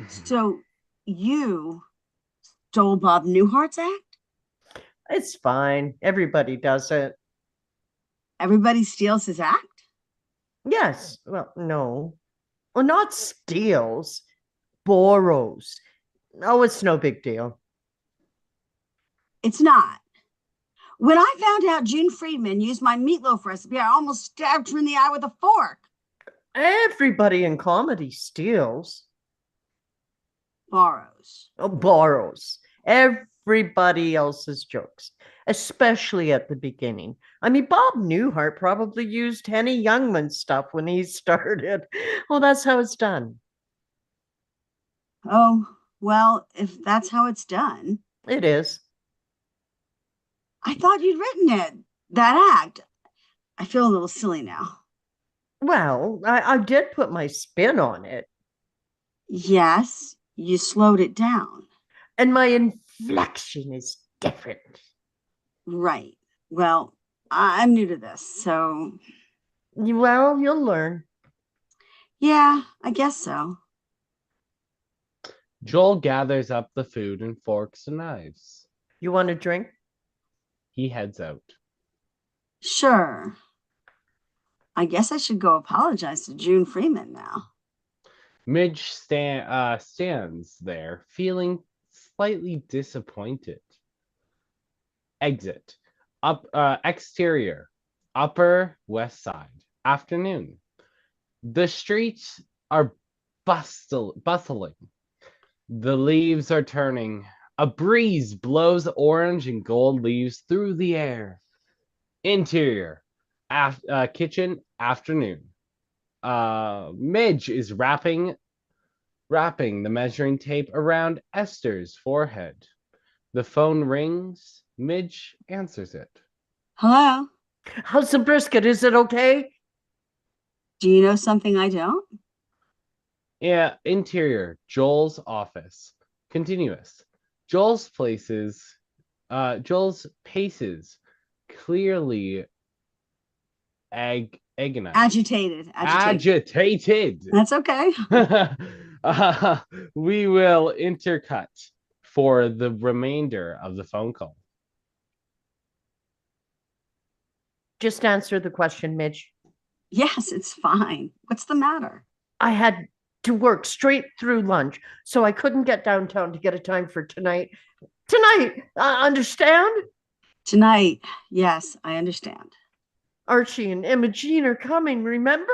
So you stole Bob Newhart's act? It's fine. Everybody does it. Everybody steals his act? Yes. Well, no. Well, not steals, borrows. Oh, it's no big deal. It's not. When I found out June Friedman used my meatloaf recipe, I almost stabbed her in the eye with a fork. Everybody in comedy steals, Borrows. borrows everybody else's jokes, especially at the beginning. I mean, Bob Newhart probably used Henny Youngman's stuff when he started. Well, that's how it's done. Oh, well, if that's how it's done. It is. I thought you'd written it, that act. I feel a little silly now. Well, I did put my spin on it, Yes, you slowed it down. and my inflection is different. Right. Well, I'm new to this, so Well, you'll learn. yeah, I guess so. Joel gathers up the food and forks and knives. You want a drink? He heads out. Sure. I guess I should go apologize to June Freeman now. Midge stands there, feeling slightly disappointed. Exit. Exterior. Upper West Side. Afternoon. The streets are bustling. The leaves are turning. A breeze blows orange and gold leaves through the air. Interior. Kitchen. Afternoon. Midge is wrapping the measuring tape around Esther's forehead. The phone rings. Midge answers it. Hello? How's the brisket? Is it okay? Do you know something I don't? Yeah, interior, Joel's office. Continuous. Joel's paces clearly agonized. Agitated. Agitated. That's okay. We will intercut for the remainder of the phone call. Just answer the question, Midge. Yes, it's fine. What's the matter? I had to work straight through lunch, so I couldn't get downtown to get a time for tonight. Tonight, understand? Tonight, yes, I understand. Archie and Imogene are coming, remember?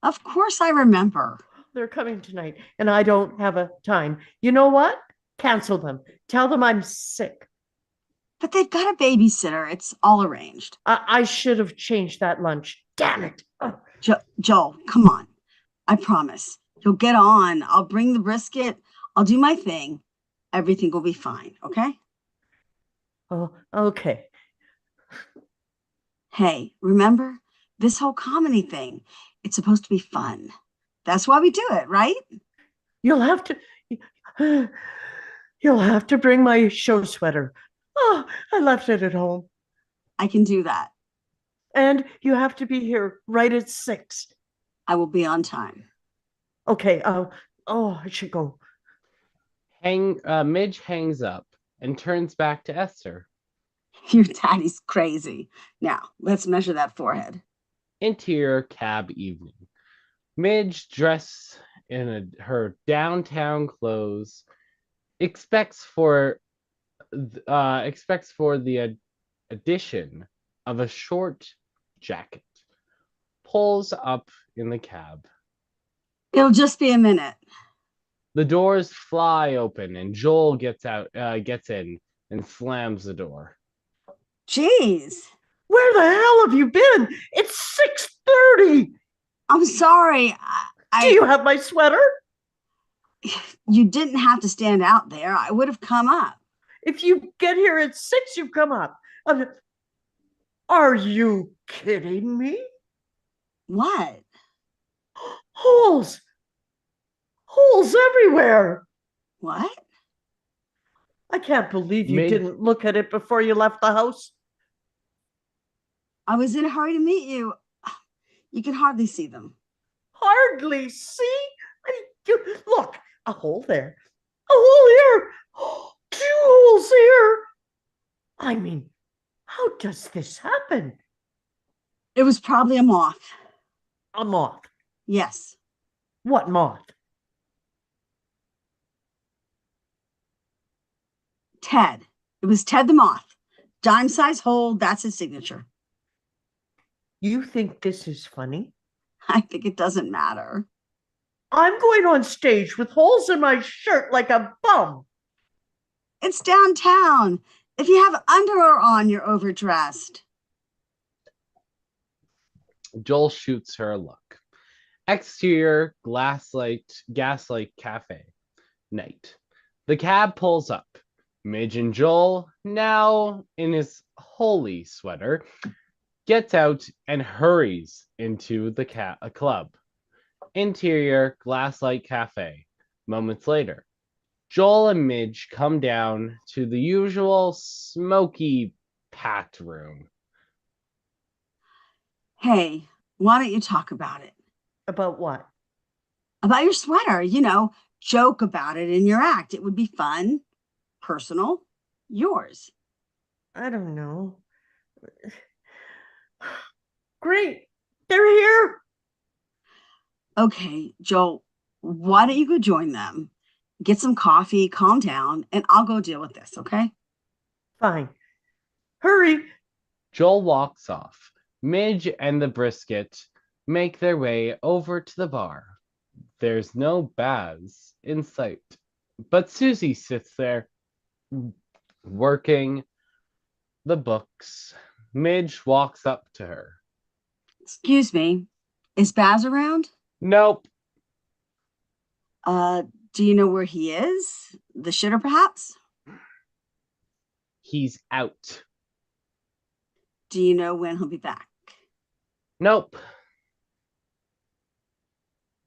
Of course I remember. They're coming tonight, and I don't have a time. You know what? Cancel them. Tell them I'm sick. But they've got a babysitter. It's all arranged. I should have changed that lunch. Damn it. Oh. Joel, come on. I promise. You'll get on. I'll bring the brisket. I'll do my thing. Everything will be fine, okay? Oh, okay. Hey, remember this whole comedy thing? It's supposed to be fun. That's why we do it, right? You'll have to bring my show sweater. Oh, I left it at home. I can do that. And you have to be here right at 6. I will be on time. Okay. I should go. Midge hangs up and turns back to Esther. Your daddy's crazy. Now, let's measure that forehead. Interior cab evening. Midge, dressed in her downtown clothes, expects for the addition of a short jacket. Pulls up in the cab. It'll just be a minute. The doors fly open and Joel gets in and slams the door. Jeez. Where the hell have you been? It's 6:30. I'm sorry. Do you have my sweater? You didn't have to stand out there. I would have come up. If you get here at 6, you come up. Are you kidding me? What? Holes. Holes everywhere. What? I can't believe you Midge- didn't look at it before you left the house. I was in a hurry to meet you. You can hardly see them. Hardly see. Look, a hole there. A hole here. 2 holes here. I mean, how does this happen? It was probably a moth. A moth. Yes. What moth? Ted. It was Ted the moth. Dime size hole, that's his signature. You think this is funny? I think it doesn't matter. I'm going on stage with holes in my shirt like a bum. It's downtown. If you have underwear on, you're overdressed. Joel shoots her a look. Exterior gaslight cafe. Night. The cab pulls up. Midge and Joel, now in his holy sweater, gets out and hurries into the club. Interior Glasslight Cafe. Moments later, Joel and Midge come down to the usual smoky, packed room. Hey, why don't you talk about it? About what? About your sweater, joke about it in your act. It would be fun, personal, yours. I don't know. Great. They're here. Okay, Joel, why don't you go join them? Get some coffee, calm down, and I'll go deal with this, okay? Fine. Hurry. Joel walks off. Midge and the brisket make their way over to the bar. There's no Baz in sight, but Susie sits there working the books. Midge walks up to her. Excuse me, is Baz around? Nope. Do you know where he is? The shitter, perhaps? He's out. Do you know when he'll be back? Nope.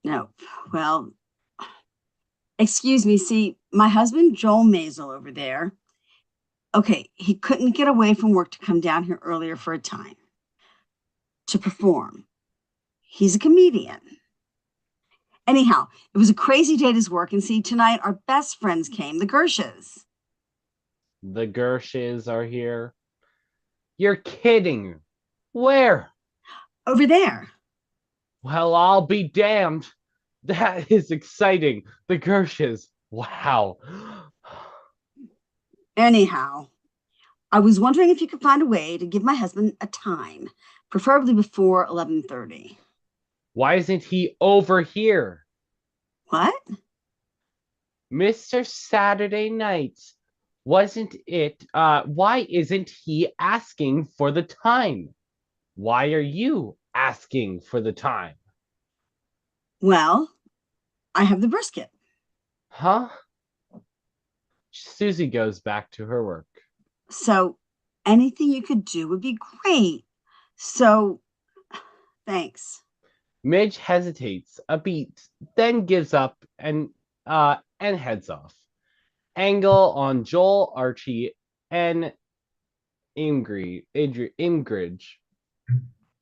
No. Well, excuse me. See, my husband, Joel MAISEL, over there. Okay, he couldn't get away from work to come down here earlier for a time to perform. He's a comedian. Anyhow, it was a crazy day at his work, and see, tonight our best friends came, the Gershes. The Gershes are here. You're kidding. Where? Over there. Well, I'll be damned. That is exciting. The Gershes. Wow. Anyhow, I was wondering if you could find a way to give my husband a time, preferably before 11:30. Why isn't he over here? What? Mr. Saturday Night. Wasn't it? Why isn't he asking for the time? Why are you asking for the time? Well, I have the brisket. Huh? Susie goes back to her work. So anything you could do would be great. So thanks. Midge hesitates a beat, then gives up and heads off. Angle on Joel, Archie, and Ingrid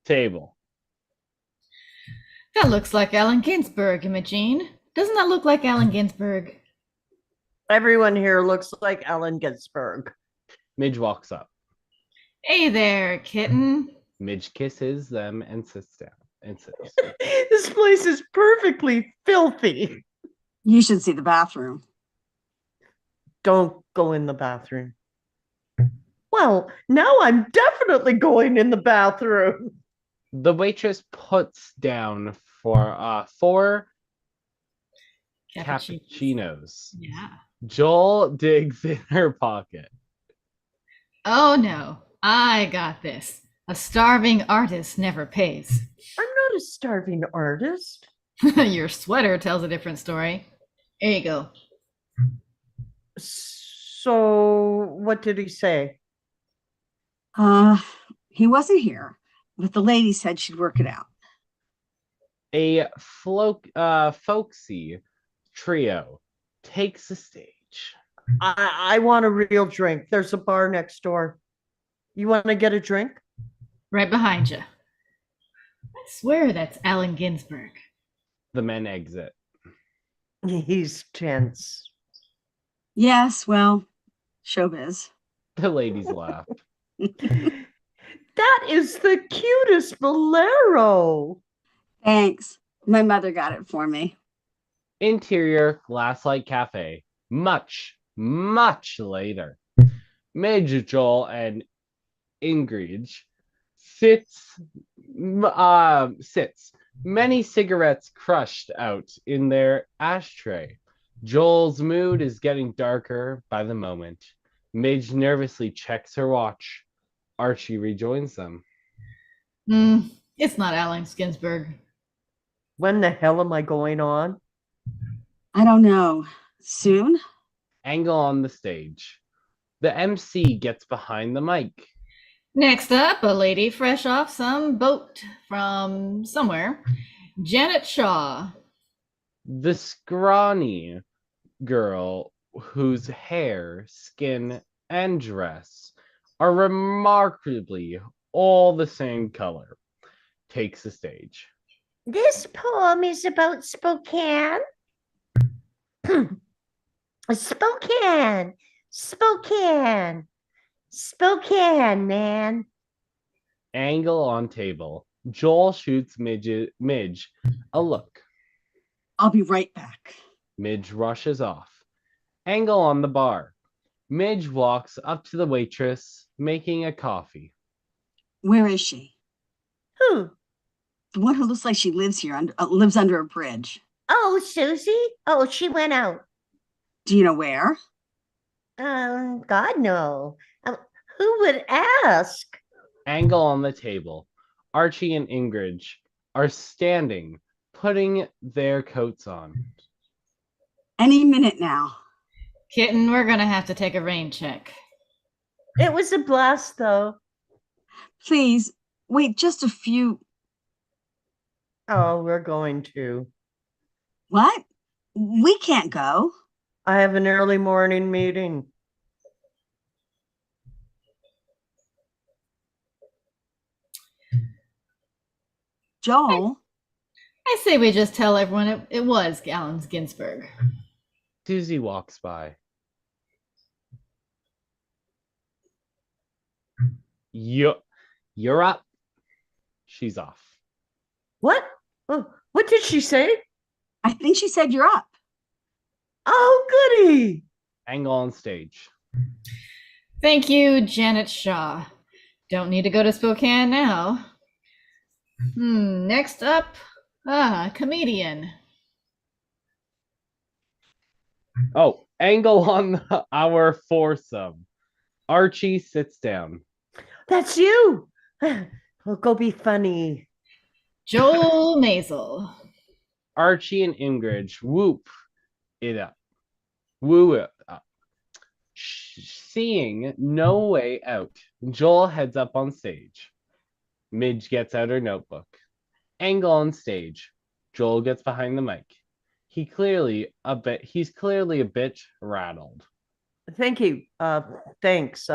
table. That looks like Allen Ginsberg, Imogene. Doesn't that look like Allen Ginsberg? Everyone here looks like Allen Ginsberg. Midge walks up. Hey there, kitten. Midge kisses them and sits down. This place is perfectly filthy. You should see the bathroom. Don't go in the bathroom. Well, now I'm definitely going in the bathroom. The waitress puts down for 4 cappuccinos. Yeah. Joel digs in her pocket. Oh no, I got this. A starving artist never pays. I'm not a starving artist. Your sweater tells a different story. Here you go. So, what did he say? He wasn't here, but the lady said she'd work it out. A folksy trio takes the stage. I want a real drink. There's a bar next door. You want to get a drink? Right behind you. I swear that's Allen Ginsberg. The men exit. He's tense. Yes, well, showbiz. The ladies laugh. That is the cutest bolero. Thanks. My mother got it for me. Interior Glasslight Cafe. Much later. Midge, Joel, and Ingrid sits, many cigarettes crushed out in their ashtray. Joel's mood is getting darker by the moment. Midge nervously checks her watch. Archie rejoins them. It's not Alan Ginsberg. When the hell am I going on? I don't know. Soon? Angle on the stage. The MC gets behind the mic. Next up, a lady fresh off some boat from somewhere, Janet Shaw. The scrawny girl whose hair, skin, and dress are remarkably all the same color takes the stage. This poem is about Spokane. Spokane, Spokane, Spokane, man. Angle on table. Joel shoots Midge a look. I'll be right back. Midge rushes off. Angle on the bar. Midge walks up to the waitress, making a coffee. Where is she? Who? The one who looks like she lives here, lives under a bridge. Oh, Susie? Oh, she went out. Do you know where? God, no. Who would ask? Angle on the table. Archie and Ingrid are standing, putting their coats on. Any minute now. Kitten, we're gonna have to take a rain check. It was a blast, though. Please, wait just a few. Oh, we're going to. What? We can't go. I have an early morning meeting. Joel? I say we just tell everyone it was Alan Ginsberg. Susie walks by. You're up. She's off. What? Oh, what did she say? I think she said you're up. Oh, goody. Angle on stage. Thank you, Janet Shaw. Don't need to go to Spokane now. Next up, comedian. Oh, angle on our foursome. Archie sits down. That's you. Well, go be funny. Joel MAISEL. Archie and Ingrid whoop it up. Woo it up. Seeing no way out, Joel heads up on stage. Midge gets out her notebook. Angle on stage. Joel gets behind the mic. He's clearly a bit rattled. Thank you. Thanks.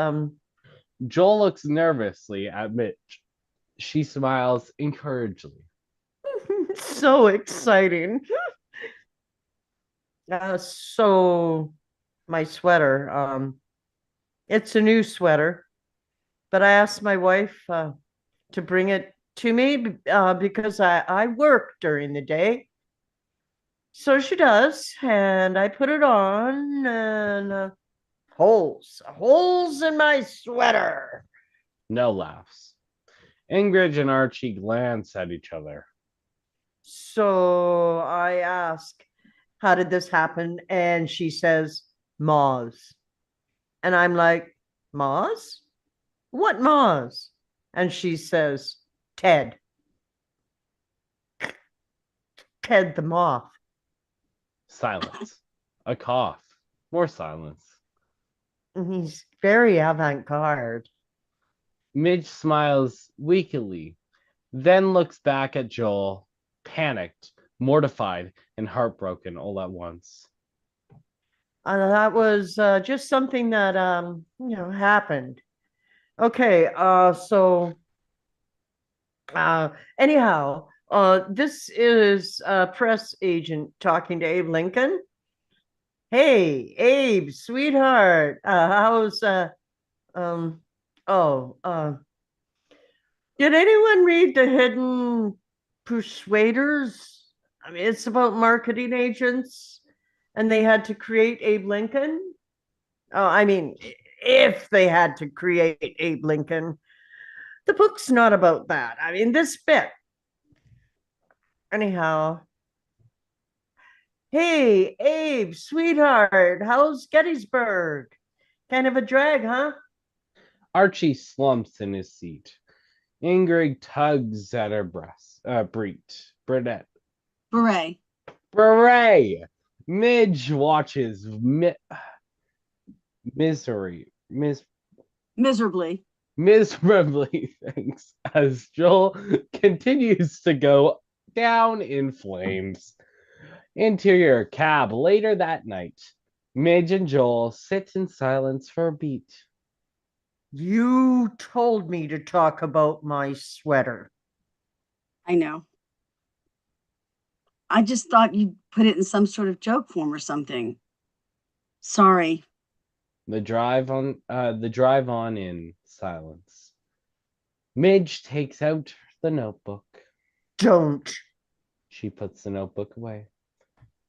Joel looks nervously at Midge. She smiles encouragingly. So exciting. So my sweater, it's a new sweater, but I asked my wife to bring it to me because I work during the day. So she does, and I put it on, and holes in my sweater. No laughs. Ingrid and Archie glance at each other. So I ask, how did this happen? And she says, Moz. And I'm like, Moz? What Moz? And she says, Ted. Ted the moth. Silence. A cough. More silence. And he's very avant-garde. Midge smiles weakly, then looks back at Joel, panicked, mortified, and heartbroken all at once. That was just something that happened. Okay, so anyhow, this is a press agent talking to Abe Lincoln. Hey, Abe, sweetheart, did anyone read The Hidden Persuaders? I mean, it's about marketing agents, and they had to create Abe Lincoln. Oh, I mean, if they had to create Abe Lincoln. The book's not about that. I mean, this bit. Anyhow, hey, Abe, sweetheart, how's Gettysburg? Kind of a drag, huh? Archie slumps in his seat. Ingrid tugs at her breast. Burnett. Beret. Beret! Midge watches Miserably. miserably, thanks, as Joel continues to go down in flames. Interior cab later that night. Midge and Joel sit in silence for a beat. You told me to talk about my sweater. I know. I just thought you'd put it in some sort of joke form or something. Sorry. The drive on in silence. Midge takes out the notebook. Don't. She puts the notebook away.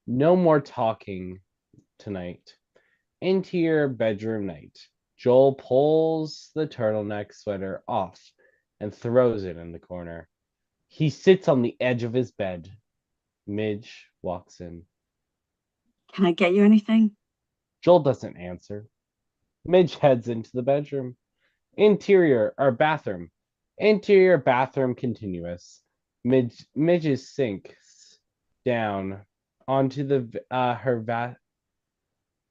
No more talking tonight. Into your bedroom night. Joel pulls the turtleneck sweater off and throws it in the corner. He sits on the edge of his bed. Midge walks in. Can I get you anything? Joel doesn't answer. Midge heads into the bedroom. Interior bathroom continuous. Midge's sinks down onto her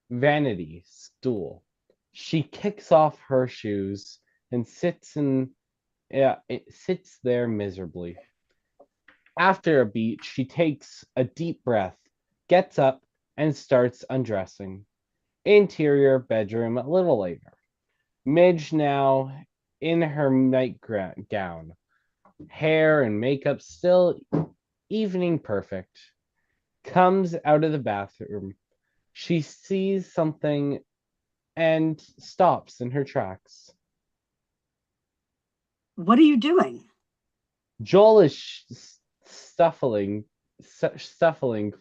vanity stool. She kicks off her shoes and sits there miserably. After a beat, she takes a deep breath, gets up, and starts undressing. Interior bedroom a little later. Midge now in her nightgown, hair and makeup still evening perfect, comes out of the bathroom. She sees something and stops in her tracks. What are you doing? Joel is stuffing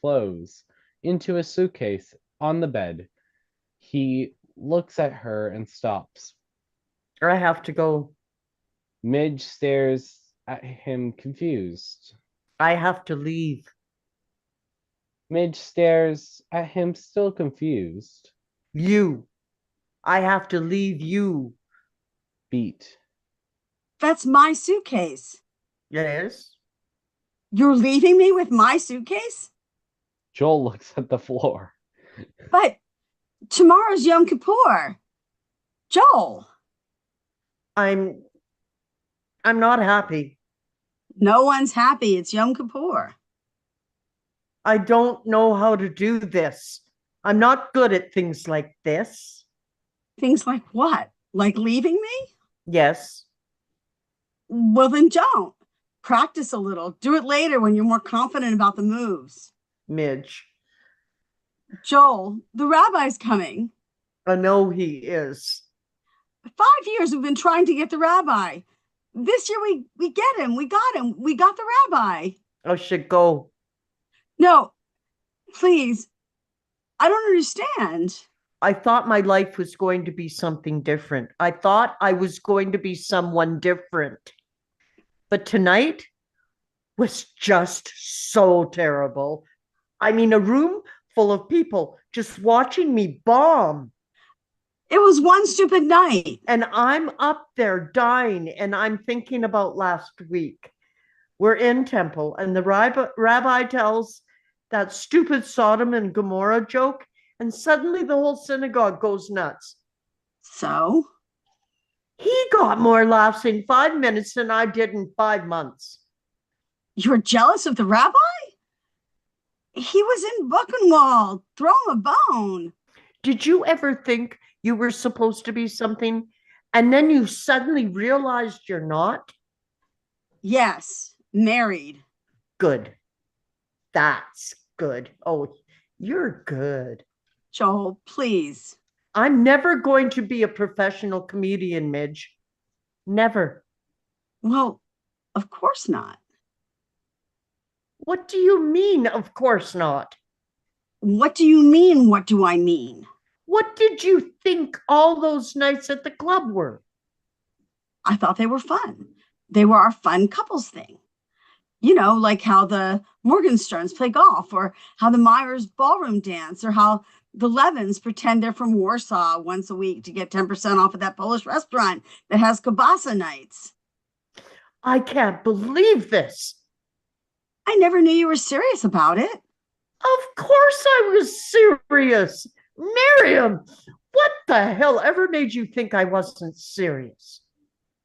clothes into a suitcase on the bed. He looks at her and stops. I have to go. Midge stares at him confused. I have to leave. Midge stares at him still confused. You. I have to leave you. Beat. That's my suitcase. Yes? You're leaving me with my suitcase? Joel looks at the floor. But tomorrow's Yom Kippur. Joel. I'm not happy. No one's happy. It's Yom Kippur. I don't know how to do this. I'm not good at things like this. Things like what? Like leaving me? Yes. Well, then don't. Practice a little. Do it later when you're more confident about the moves. Midge. Joel, the rabbi's coming. I know he is. 5 years we've been trying to get the rabbi. This year we get him. We got him. We got the rabbi. I should go. No, please. I don't understand. I thought my life was going to be something different. I thought I was going to be someone different. But tonight was just so terrible. I mean, a room full of people just watching me bomb. It was one stupid night. And I'm up there dying, and I'm thinking about last week. We're in temple, and the rabbi tells that stupid Sodom and Gomorrah joke, and suddenly the whole synagogue goes nuts. So? He got more laughs in 5 minutes than I did in 5 months. You're jealous of the rabbi? He was in Buchenwald. Throw him a bone. Did you ever think you were supposed to be something, and then you suddenly realized you're not? Yes, married. Good. That's good. Oh, you're good. Joel, please. I'm never going to be a professional comedian, Midge. Never. Well, of course not. What do you mean, of course not? What do you mean, what do I mean? What did you think all those nights at the club were? I thought they were fun. They were our fun couples thing. You know, like how the Morgensterns play golf, or how the Myers ballroom dance, or how the Levins pretend they're from Warsaw once a week to get 10% off at that Polish restaurant that has kielbasa nights. I can't believe this. I never knew you were serious about it. Of course I was serious. Miriam, what the hell ever made you think I wasn't serious?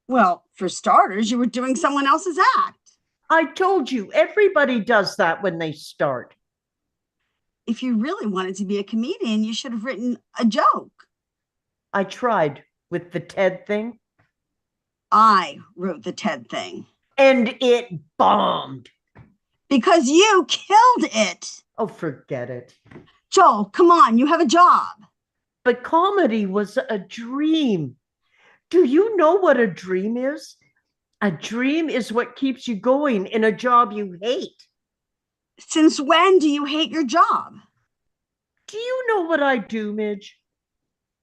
Well, for starters, you were doing someone else's act. I told you, everybody does that when they start. If you really wanted to be a comedian, you should have written a joke. I tried with the TED thing. I wrote the TED thing. And it bombed. Because you killed it. Oh, forget it. Joel, come on, you have a job. But comedy was a dream. Do you know what a dream is? A dream is what keeps you going in a job you hate. Since when do you hate your job? Do you know what I do, Midge?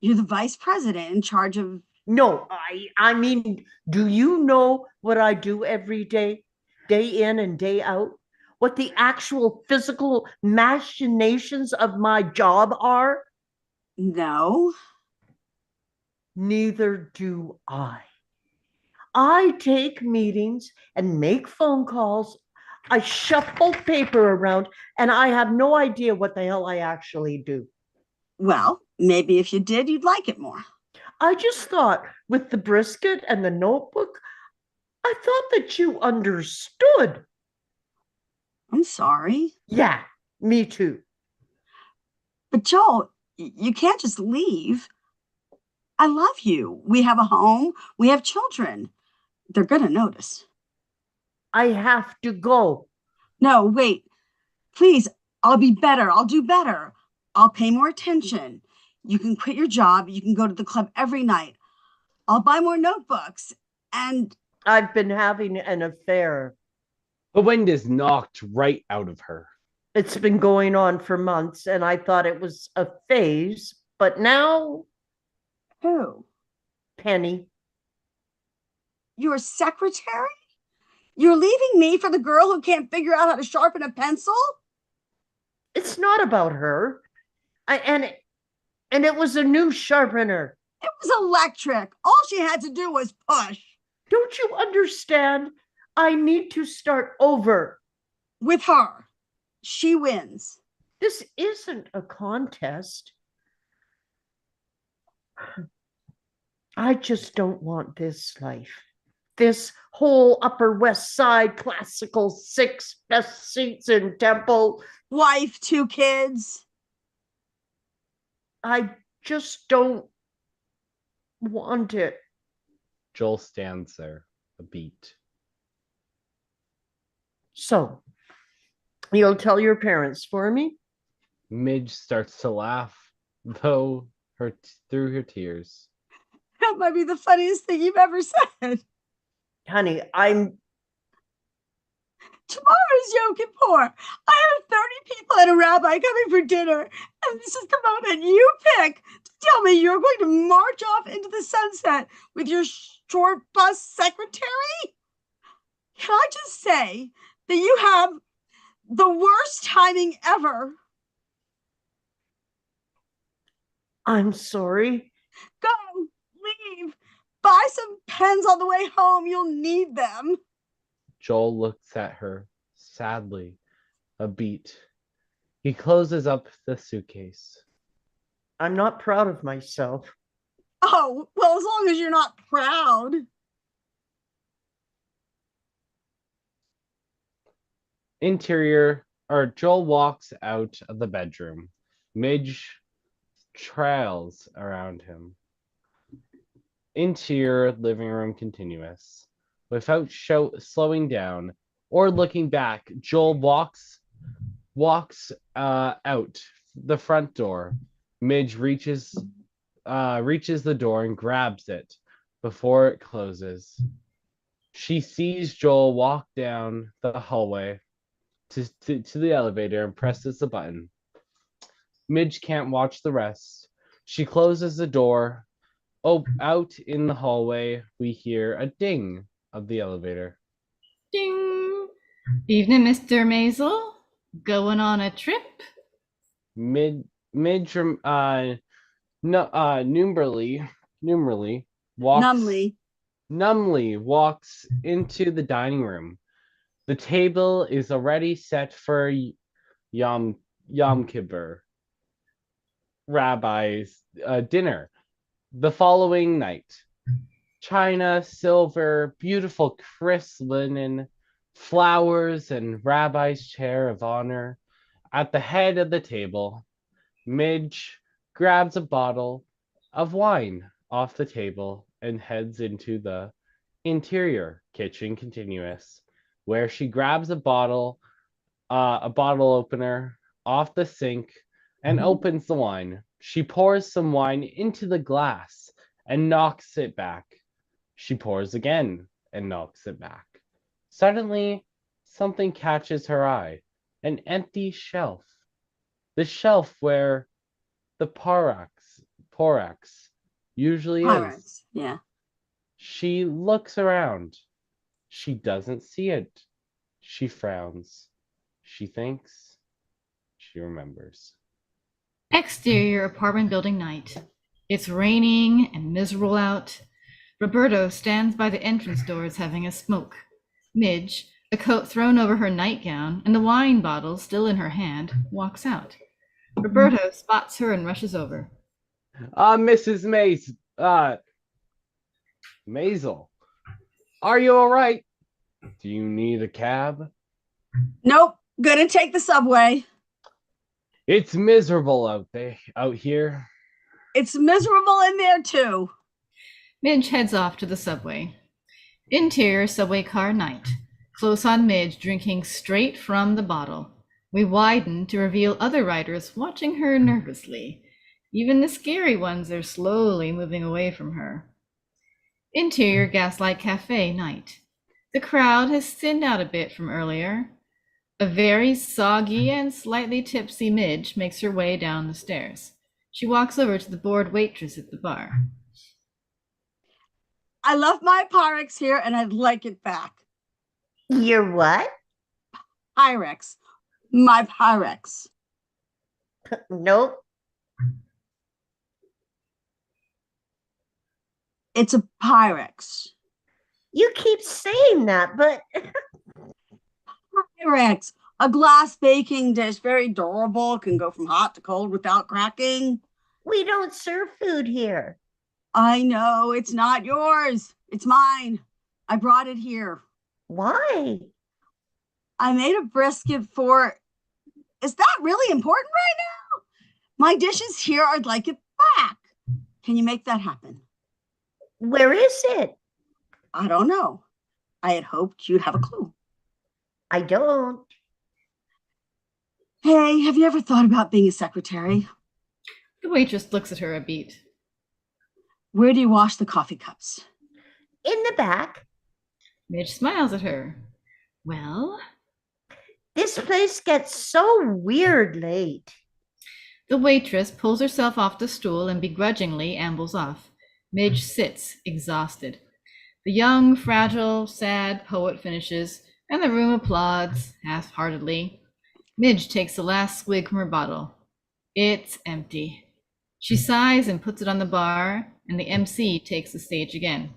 You're the vice president in charge of... No, I mean, do you know what I do every day, day in and day out? What the actual physical machinations of my job are? No. Neither do I. I take meetings and make phone calls. I shuffle paper around, and I have no idea what the hell I actually do. Well, maybe if you did, you'd like it more. I just thought with the brisket and the notebook, I thought that you understood. I'm sorry. Yeah, me too. But Joel, you can't just leave. I love you. We have a home. We have children. They're going to notice. I have to go. No, wait. Please, I'll be better. I'll do better. I'll pay more attention. You can quit your job. You can go to the club every night. I'll buy more notebooks. And I've been having an affair. The wind is knocked right out of her. It's been going on for months, and I thought it was a phase, but now, who? Penny, Your secretary? You're leaving me for the girl who can't figure out how to sharpen a pencil? it's not about her. And it was a new sharpener. It was electric. All she had to do was push. Don't you understand? I need to start over. With her. She wins. This isn't a contest. I just don't want this life. This whole Upper West Side classical 6 best seats in Temple. Wife, 2 kids. I just don't want it. Joel stands there, a beat. So, you'll tell your parents for me? Midge starts to laugh, though through her tears. That might be the funniest thing you've ever said. Honey, Tomorrow's Yom Kippur. I have 30 people and a rabbi coming for dinner. And this is the moment you pick to tell me you're going to march off into the sunset with your short bus secretary? Can I just say that you have the worst timing ever? I'm sorry. Go, leave, buy some pens on the way home. You'll need them. Joel looks at her sadly, a beat. He closes up the suitcase. I'm not proud of myself. Oh, well, as long as you're not proud. Joel walks out of the bedroom. Midge trails around him. Interior living room continuous. Without slowing down or looking back, Joel walks out the front door. Midge reaches the door and grabs it before it closes. She sees Joel walk down the hallway to the elevator and presses the button. Midge can't watch the rest. She closes the door Oh, out in the hallway, we hear a ding of the elevator. Ding! Evening, Mr. Maisel. Going on a trip? Mid Midge no numerally walks Numbly. numbly walks into the dining room. The table is already set for Yom Kippur Rabbi's dinner the following night. China, silver, beautiful crisp linen, flowers, and Rabbi's chair of honor. At the head of the table, Midge grabs a bottle of wine off the table and heads into the interior kitchen continuous, where she grabs a bottle opener off the sink and opens the wine. She pours some wine into the glass and knocks it back. She pours again and knocks it back. Suddenly, something catches her eye, an empty shelf. The shelf where the Porax usually is. Pyrex. Yeah. She looks around. She doesn't see it. She frowns. She thinks. She remembers. Exterior apartment building night. It's raining and miserable out. Roberto stands by the entrance doors having a smoke. Midge, a coat thrown over her nightgown and the wine bottle still in her hand, walks out. Roberto spots her and rushes over. Mrs. Maisel, are you all right? Do you need a cab? Nope. Gonna take the subway. It's miserable out here. It's miserable in there too. Midge heads off to the subway. Interior subway car night. Close on Midge drinking straight from the bottle. We widen to reveal other riders watching her nervously. Even the scary ones are slowly moving away from her. Interior Gaslight Cafe night. The crowd has thinned out a bit from earlier. A very soggy and slightly tipsy Midge makes her way down the stairs. She walks over to the bored waitress at the bar. I left my Pyrex here and I'd like it back. Your what? Pyrex. My Pyrex. Nope. It's a Pyrex. You keep saying that, but Pyrex. A glass baking dish, very durable, can go from hot to cold without cracking. we don't serve food here. I know, it's not yours. It's mine. I brought it here. Why? I made a brisket for. Is that really important right now? My dishes here, I'd like it back. Can you make that happen? Where is it? I don't know. I had hoped you'd have a clue. I don't. Hey, have you ever thought about being a secretary? The waitress looks at her a beat. Where do you wash the coffee cups? In the back. Midge smiles at her. Well, This place gets so weird late. the waitress pulls herself off the stool and begrudgingly ambles off. Midge sits, exhausted. The young, fragile, sad poet finishes, and the room applauds, half-heartedly. Midge takes the last swig from her bottle. It's empty. She sighs and puts it on the bar, and the MC takes the stage again.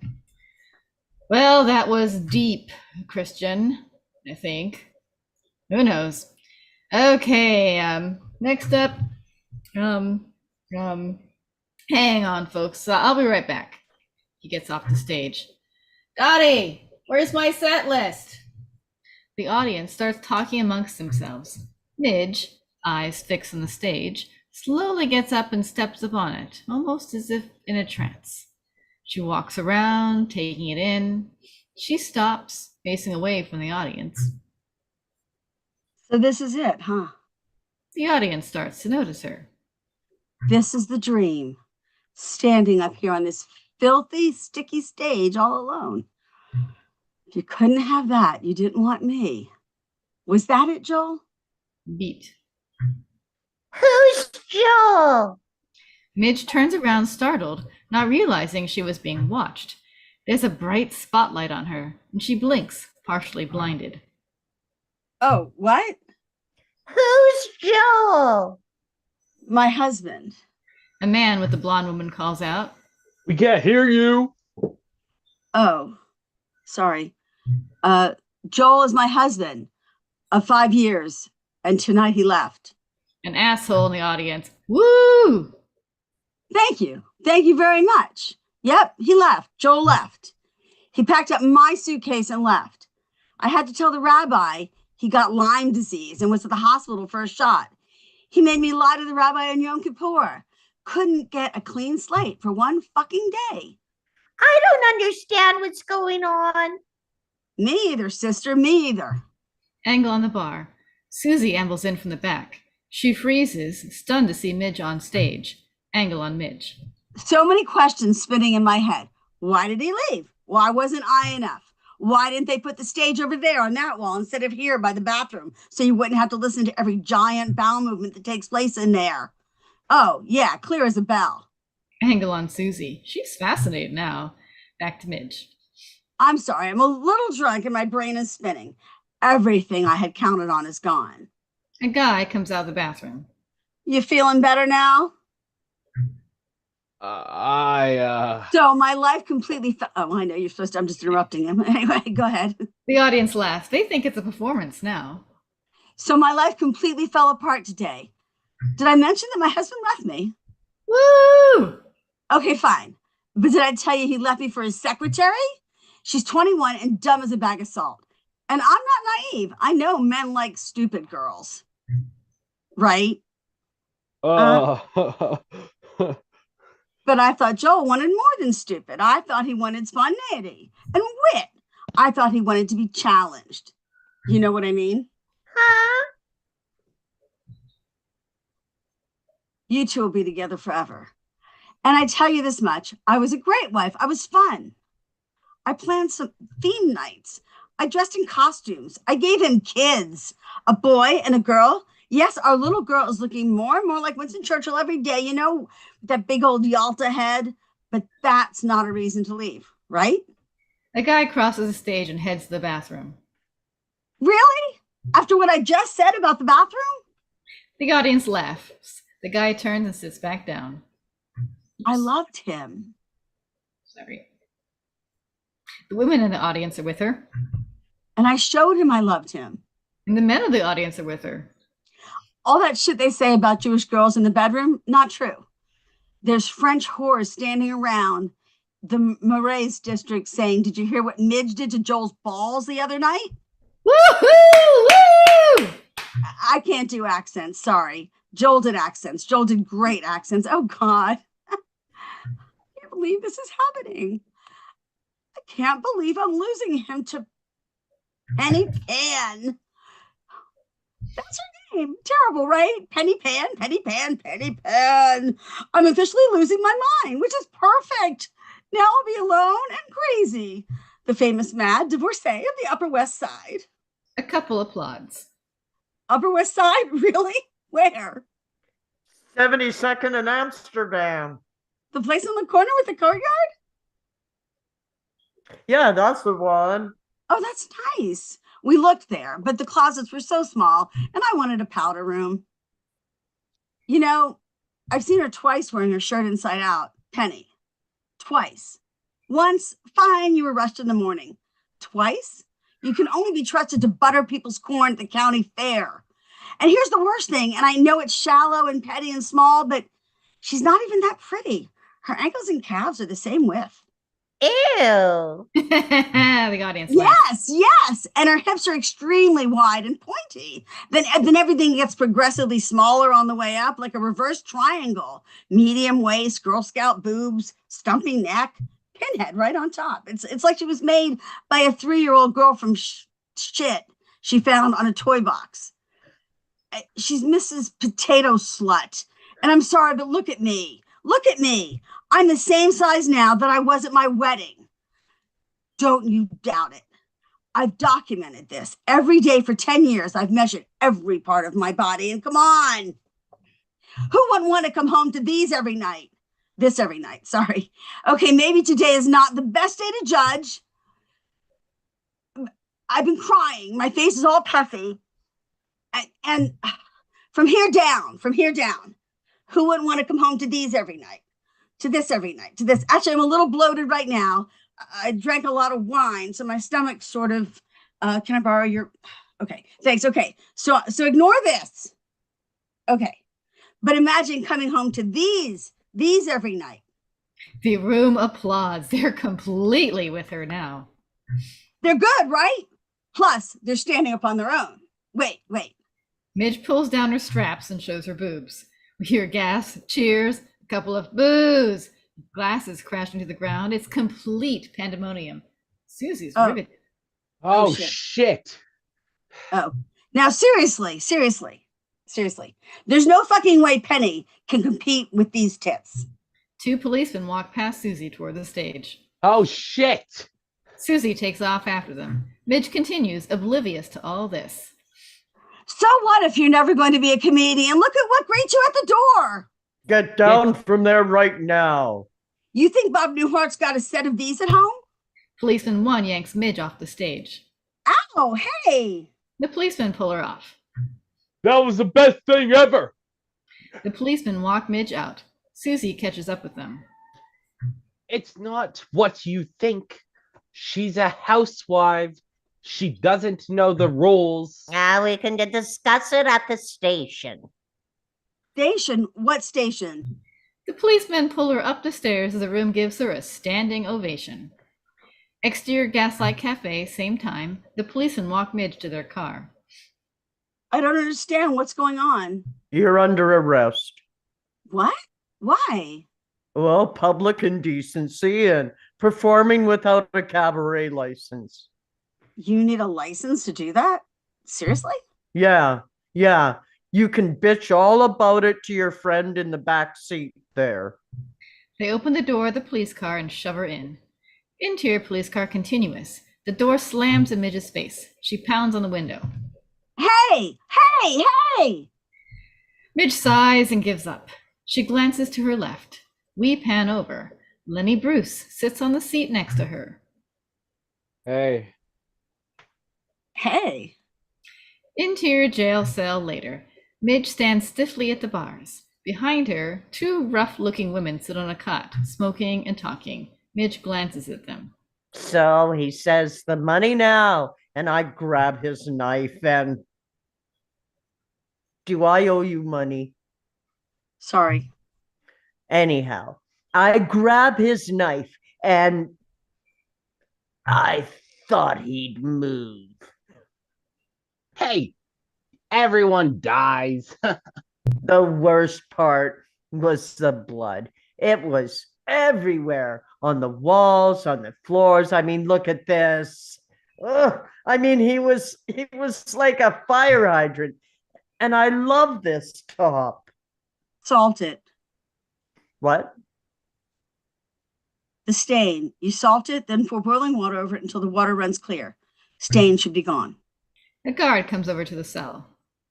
Well, that was deep, Christian, I think. Who knows? Okay, next up, hang on, folks. I'll be right back. He gets off the stage. Dottie, where's my set list? The audience starts talking amongst themselves. Midge, eyes fixed on the stage, slowly gets up and steps upon it, almost as if in a trance. She walks around, taking it in. She stops, facing away from the audience. So this is it, huh? The audience starts to notice her. This is the dream. Standing up here on this filthy, sticky stage all alone. If you couldn't have that, you didn't want me. Was that it, Joel? Beat. Who's Joel? Midge turns around startled, not realizing she was being watched. There's a bright spotlight on her, and she blinks, partially blinded. Oh, what? Who's Joel? My husband. A man with the blonde woman calls out. We can't hear you. Oh, sorry. Joel is my husband of 5 years, and tonight he left. An asshole in the audience. Woo! Thank you. Thank you very much. Yep, he left. Joel left. He packed up my suitcase and left. I had to tell the rabbi he got Lyme disease and was at the hospital for a shot. He made me lie to the rabbi on Yom Kippur. Couldn't get a clean slate for one fucking day. I don't understand what's going on. Me either, sister, me either. Angle on the bar. Susie ambles in from the back. She freezes, stunned to see Midge on stage. Angle on Midge. So many questions spinning in my head. Why did he leave? Why wasn't I enough? Why didn't they put the stage over there on that wall instead of here by the bathroom so you wouldn't have to listen to every giant bowel movement that takes place in there? Oh, yeah, clear as a bell. Angle on Susie. She's fascinated now. Back to Midge. I'm sorry, I'm a little drunk and my brain is spinning. Everything I had counted on is gone. A guy comes out of the bathroom. You feeling better now? So my life completely oh, I know you're supposed to, I'm just interrupting him. Anyway, go ahead. The audience laughs. They think it's a performance now. So my life completely fell apart today. Did I mention that my husband left me? Woo! Okay, fine. But did I tell you he left me for his secretary? She's 21 and dumb as a bag of salt. And I'm not naive. I know men like stupid girls. Right? But I thought Joel wanted more than stupid. I thought he wanted spontaneity and wit. I thought he wanted to be challenged. You know what I mean? Huh? You two will be together forever. And I tell you this much, I was a great wife. I was fun. I planned some theme nights. I dressed in costumes. I gave him kids, a boy and a girl. Yes, our little girl is looking more and more like Winston Churchill every day, you know, that big old Yalta head. But that's not a reason to leave, right? A guy crosses the stage and heads to the bathroom. Really? After what I just said about the bathroom? The audience laughs. The guy turns and sits back down. I loved him. Sorry. The women in the audience are with her. And I showed him I loved him. And the men of the audience are with her. All that shit they say about Jewish girls in the bedroom, not true. There's French whores standing around the Marais district saying, did you hear what Midge did to Joel's balls the other night? Woo-hoo! Woo! I can't do accents, sorry. Joel did accents. Joel did great accents. Oh, God. I can't believe this is happening. I can't believe I'm losing him to Penny Pan. That's her name. Terrible, right? Penny Pan, Penny Pan, Penny Pan. I'm officially losing my mind, which is perfect. Now I'll be alone and crazy. The famous mad divorcee of the Upper West Side. A couple applauds. Upper West Side? Really? Where? 72nd in Amsterdam. The place on the corner with the courtyard? Yeah, that's the one. Oh, that's nice. We looked there, but the closets were so small, and I wanted a powder room. You know, I've seen her twice wearing her shirt inside out. Penny. Twice. Once, fine, you were rushed in the morning. Twice, you can only be trusted to butter people's corn at the county fair. And here's the worst thing, and I know it's shallow and petty and small, but she's not even that pretty. Her ankles and calves are the same width. Ew. The audience laughs. Yes. And her hips are extremely wide and pointy. Then everything gets progressively smaller on the way up, like a reverse triangle. Medium waist, Girl Scout boobs, stumpy neck, pinhead right on top. It's like she was made by a 3-year-old girl from shit she found on a toy box. She's Mrs. Potato Slut. And I'm sorry, but look at me. Look at me. I'm the same size now that I was at my wedding. Don't you doubt it. I've documented this. Every day for 10 years, I've measured every part of my body. And come on. Who wouldn't want to come home to these every night? This every night, sorry. Okay, maybe today is not the best day to judge. I've been crying. My face is all puffy. And from here down, who wouldn't want to come home to these every night? To this every night, to this. Actually, I'm a little bloated right now. I drank a lot of wine, so my stomach's sort of, can I borrow your, okay, thanks. Okay, so ignore this. Okay, but imagine coming home to these every night. The room applauds. They're completely with her now. They're good, right? Plus, they're standing up on their own. Wait. Midge pulls down her straps and shows her boobs. We hear gasps, cheers, a couple of boos. Glasses crash into the ground. It's complete pandemonium. Susie's riveted. Oh, shit. shit. Oh, now seriously. There's no fucking way Penny can compete with these tits. 2 policemen walk past Susie toward the stage. Oh, shit. Susie takes off after them. Midge continues, oblivious to all this. So what if you're never going to be a comedian? Look at what greets you at the door. Get down from there right now. You think Bob Newhart's got a set of these at home? Policeman 1 yanks Midge off the stage. Ow, hey. The policemen pull her off. That was the best thing ever. The policemen walk Midge out. Susie catches up with them. It's not what you think. She's a housewife. She doesn't know the rules. Now we can discuss it at the station. Station? What station? The policemen pull her up the stairs as the room gives her a standing ovation. Exterior Gaslight Cafe, same time. The policemen walk Midge to their car. I don't understand what's going on. You're under arrest. What? Why? Well, public indecency and performing without a cabaret license. You need a license to do that? Seriously? Yeah. You can bitch all about it to your friend in the back seat there. They open the door of the police car and shove her in. Interior police car continuous. The door slams in Midge's face. She pounds on the window. Hey! Midge sighs and gives up. She glances to her left. We pan over. Lenny Bruce sits on the seat next to her. Hey. Interior jail cell later. Midge stands stiffly at the bars. Behind her, 2 rough-looking women sit on a cot, smoking and talking. Midge glances at them. So he says the money now, and I grab his knife and... Do I owe you money? Sorry. Anyhow, I grab his knife and I thought he'd move. Hey, everyone dies. The worst part was the blood. It was everywhere, on the walls, on the floors. I mean, look at this. Ugh. I mean, he was like a fire hydrant. And I love this top. Salt it. What? The stain. You salt it, then pour boiling water over it until the water runs clear. Stain should be gone. A guard comes over to the cell.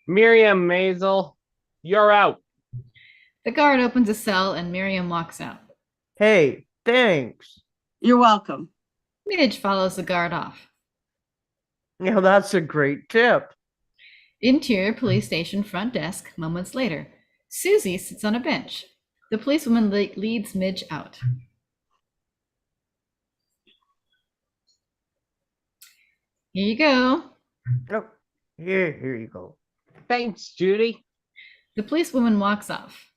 Miriam Maisel, you're out. The guard opens a cell and Miriam walks out. Hey, thanks. You're welcome. Midge follows the guard off. Now that's a great tip. Interior police station front desk, moments later. Susie sits on a bench. The policewoman leads Midge out. Here you go. Oh, here you go. Thanks, Judy. The policewoman walks off.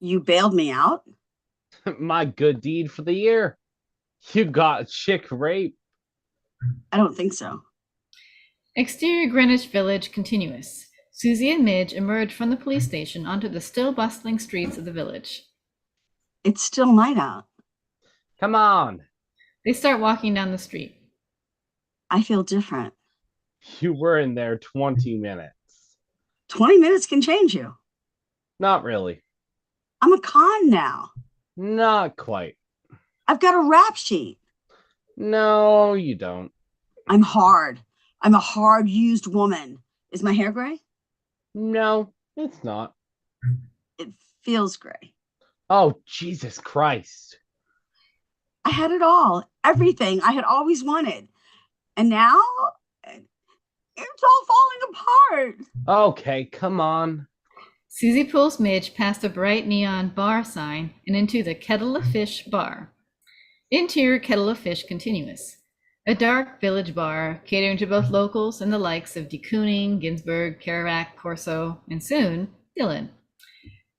You bailed me out? My good deed for the year. You got chick rape. I don't think so. Exterior Greenwich Village continuous. Susie and Midge emerge from the police station onto the still bustling streets of the village. It's still night out. Come on. They start walking down the street. I feel different. You were in there 20 minutes. 20 minutes can change you. Not really. I'm a con now. Not quite. I've got a rap sheet. No, you don't. I'm hard. I'm a hard used woman. Is my hair gray? No, it's not. It feels gray. Oh, Jesus Christ. I had it all, everything I had always wanted. And now it's all falling apart. Okay, come on. Susie pulls Midge past a bright neon bar sign and into the Kettle of Fish bar. Interior Kettle of Fish continuous. A dark village bar catering to both locals and the likes of de Kooning, Ginsberg, Kerouac, Corso, and soon, Dylan.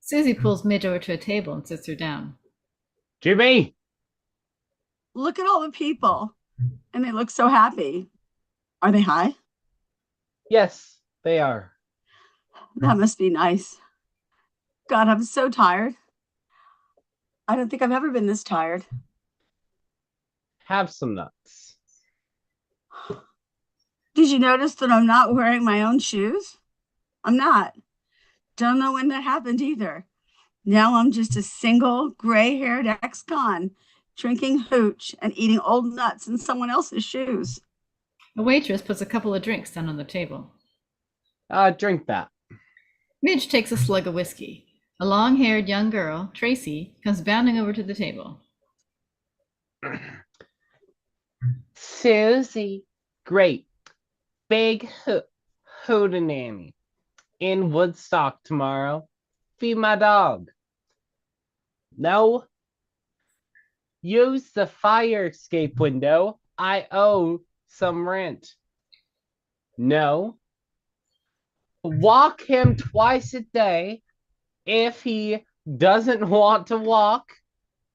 Susie pulls Midge over to a table and sits her down. Jimmy! Look at all the people. And they look so happy. Are they high? Yes, they are. That must be nice. God, I'm so tired. I don't think I've ever been this tired. Have some nuts. Did you notice that I'm not wearing my own shoes? I'm not. Don't know when that happened either. Now I'm just a single gray-haired ex-con drinking hooch and eating old nuts in someone else's shoes. A waitress puts a couple of drinks down on the table. Drink that. Midge takes a slug of whiskey. A long-haired young girl, Tracy, comes bounding over to the table. Susie, great. Big hootenanny. In Woodstock tomorrow. Feed my dog. No. Use the fire escape window. I owe some rent. No. Walk him twice a day. If he doesn't want to walk,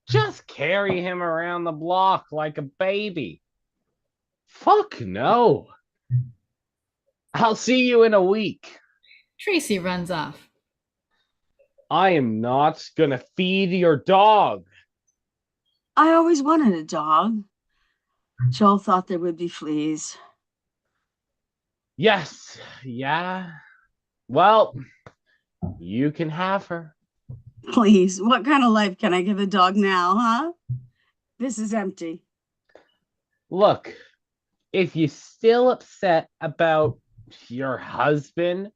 just carry him around the block like a baby. Fuck no. I'll see you in a week. Tracy runs off. I am not gonna feed your dog. I always wanted a dog. Joel thought there would be fleas. Yes, yeah. Well, you can have her. Please, what kind of life can I give a dog now, huh? This is empty. Look, if you're still upset about your husband,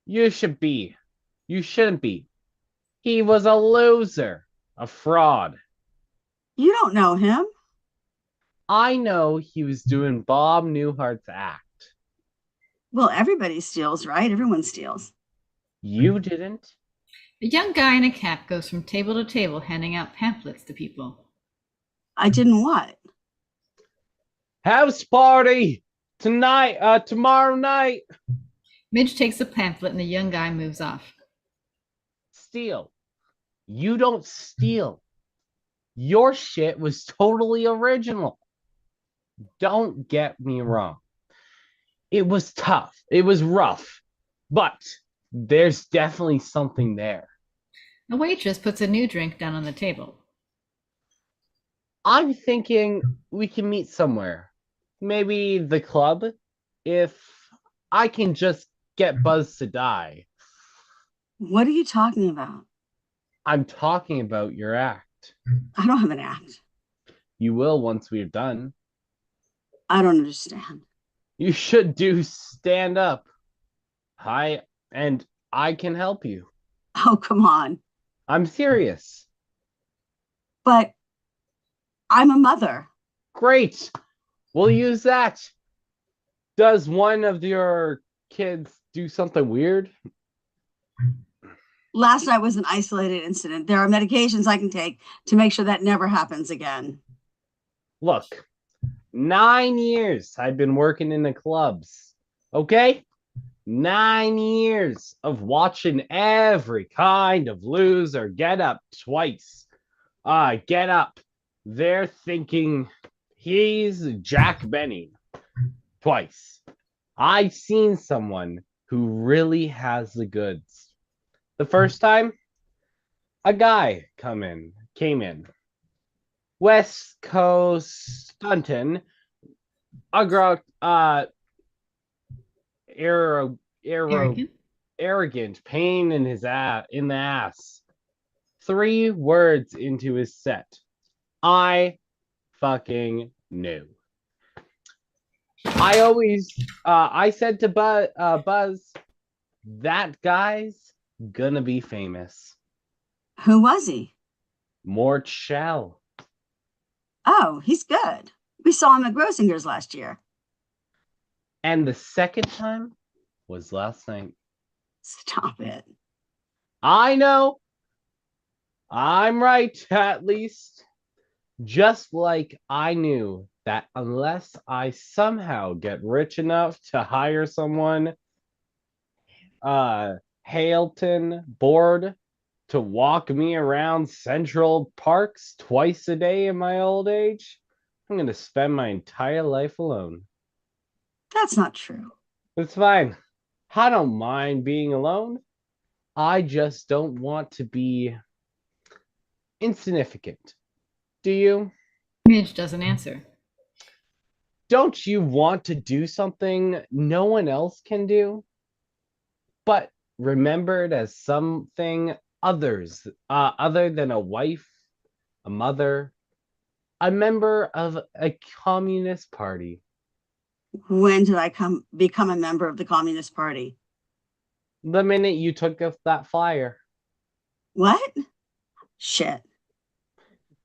you shouldn't be. He was a loser, a fraud. You don't know him. I know he was doing Bob Newhart's act. Well, everybody steals, right? Everyone steals. You didn't? A young guy in a cap goes from table to table handing out pamphlets to people. I didn't what? House party tonight, tomorrow night. Midge takes a pamphlet and the young guy moves off. Steal. You don't steal. Your shit was totally original. Don't get me wrong. It was tough. It was rough. But there's definitely something there. A waitress puts a new drink down on the table. I'm thinking we can meet somewhere. Maybe the club, if I can just get Buzz to die. What are you talking about? I'm talking about your act. I don't have an act. You will once we're done. I don't understand. You should do stand up. I can help you. Oh, come on. I'm serious. But I'm a mother. Great. We'll use that. Does one of your kids do something weird? Last night was an isolated incident. There are medications I can take to make sure that never happens again. Look, 9 years I've been working in the clubs. Okay? 9 years of watching every kind of loser get up twice. Get up. They're thinking he's Jack Benny. Twice. I've seen someone who really has the goods. The first time, a guy came in. West Coast stunting, arrogant, pain in his in the ass. 3 words into his set. I fucking knew. I said to Buzz, that guy's Gonna be famous. Who was he? Mort Shell. Oh, he's good. We saw him at Grosinger's last year. And the second time was last night. Stop it. I know. I'm right, at least. Just like I knew that unless I somehow get rich enough to hire someone, Halton board to walk me around Central Parks twice a day in my old age, I'm going to spend my entire life alone. That's not true. It's fine. I don't mind being alone. I just don't want to be insignificant. Do you? Midge doesn't answer. Don't you want to do something no one else can do, but remembered as something other than a wife, a mother, a member of a communist party? When did I become a member of the Communist Party? The minute you took up that flyer. What? Shit.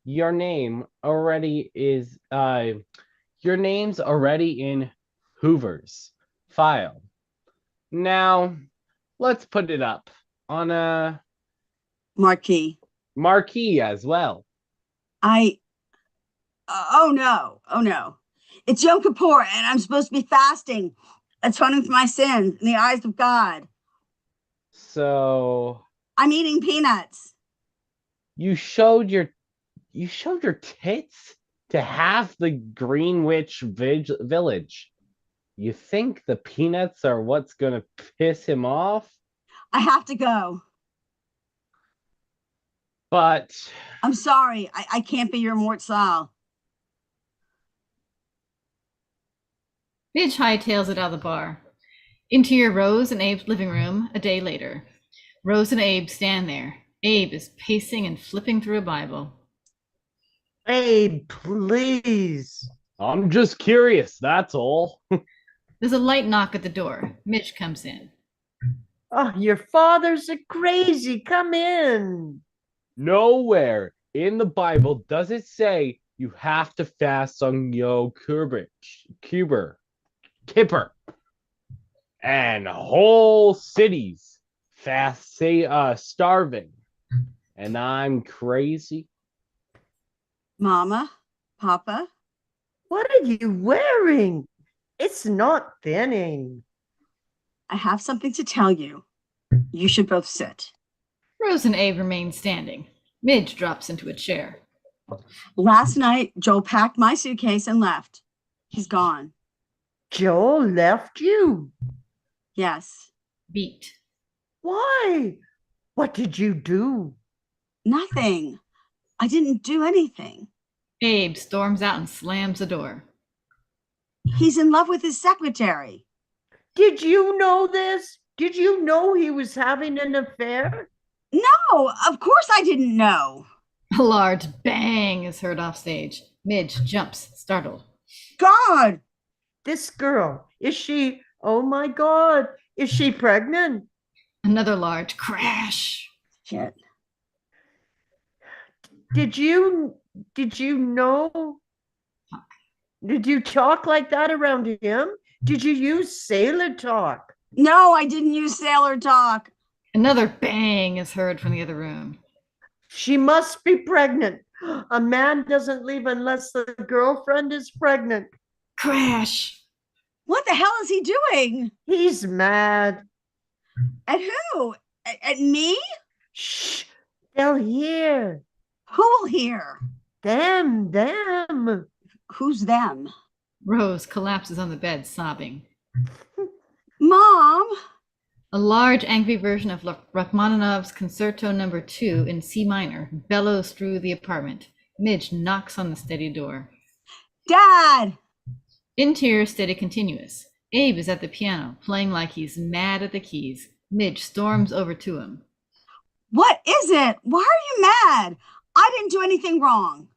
Your name already is your name's already in Hoover's file. Now, let's put it up on a Marquis. marquee as well. Oh no. Oh no. It's Yom Kippur and I'm supposed to be fasting, atoning for my sins in the eyes of God. So I'm eating peanuts. you showed your tits to half the Greenwich village. You think the peanuts are what's gonna piss him off? I have to go. But I'm sorry. I can't be your Mort Saal. Midge hightails it out of the bar. Interior Rose and Abe's living room a day later. Rose and Abe stand there. Abe is pacing and flipping through a Bible. Abe, please. I'm just curious, that's all. There's a light knock at the door. Midge comes in. Oh, your father's a crazy. Come in. Nowhere in the Bible does it say you have to fast on Yom Kippur. And whole cities fast starving. And I'm crazy. Mama, Papa, What are you wearing? It's not thinning. I have something to tell you. You should both sit. Rose and Abe remain standing. Midge drops into a chair. Last night, Joel packed my suitcase and left. He's gone. Joel left you. Yes. Beat. Why? What did you do? Nothing. I didn't do anything. Abe storms out and slams the door. He's in love with his secretary. Did you know this? Did you know he was having an affair? No, of course I didn't know. A large bang is heard off stage. Midge jumps, startled. God, This girl, is she, oh my God, is she pregnant? Another large crash. shit. Did you know? Did you talk like that around him? Did you use sailor talk? No, I didn't use sailor talk. Another bang is heard from the other room. She must be pregnant. A man doesn't leave unless the girlfriend is pregnant. Crash. What the hell is he doing? He's mad. At who? At me? Shh, they'll hear. Who will hear? Them. Who's them? Rose collapses on the bed, sobbing. Mom? A large, angry version of Rachmaninoff's Concerto No. 2 in C minor bellows through the apartment. Midge knocks on the steady door. Dad! Interior steady continuous. Abe is at the piano, playing like he's mad at the keys. Midge storms over to him. What is it? Why are you mad? I didn't do anything wrong.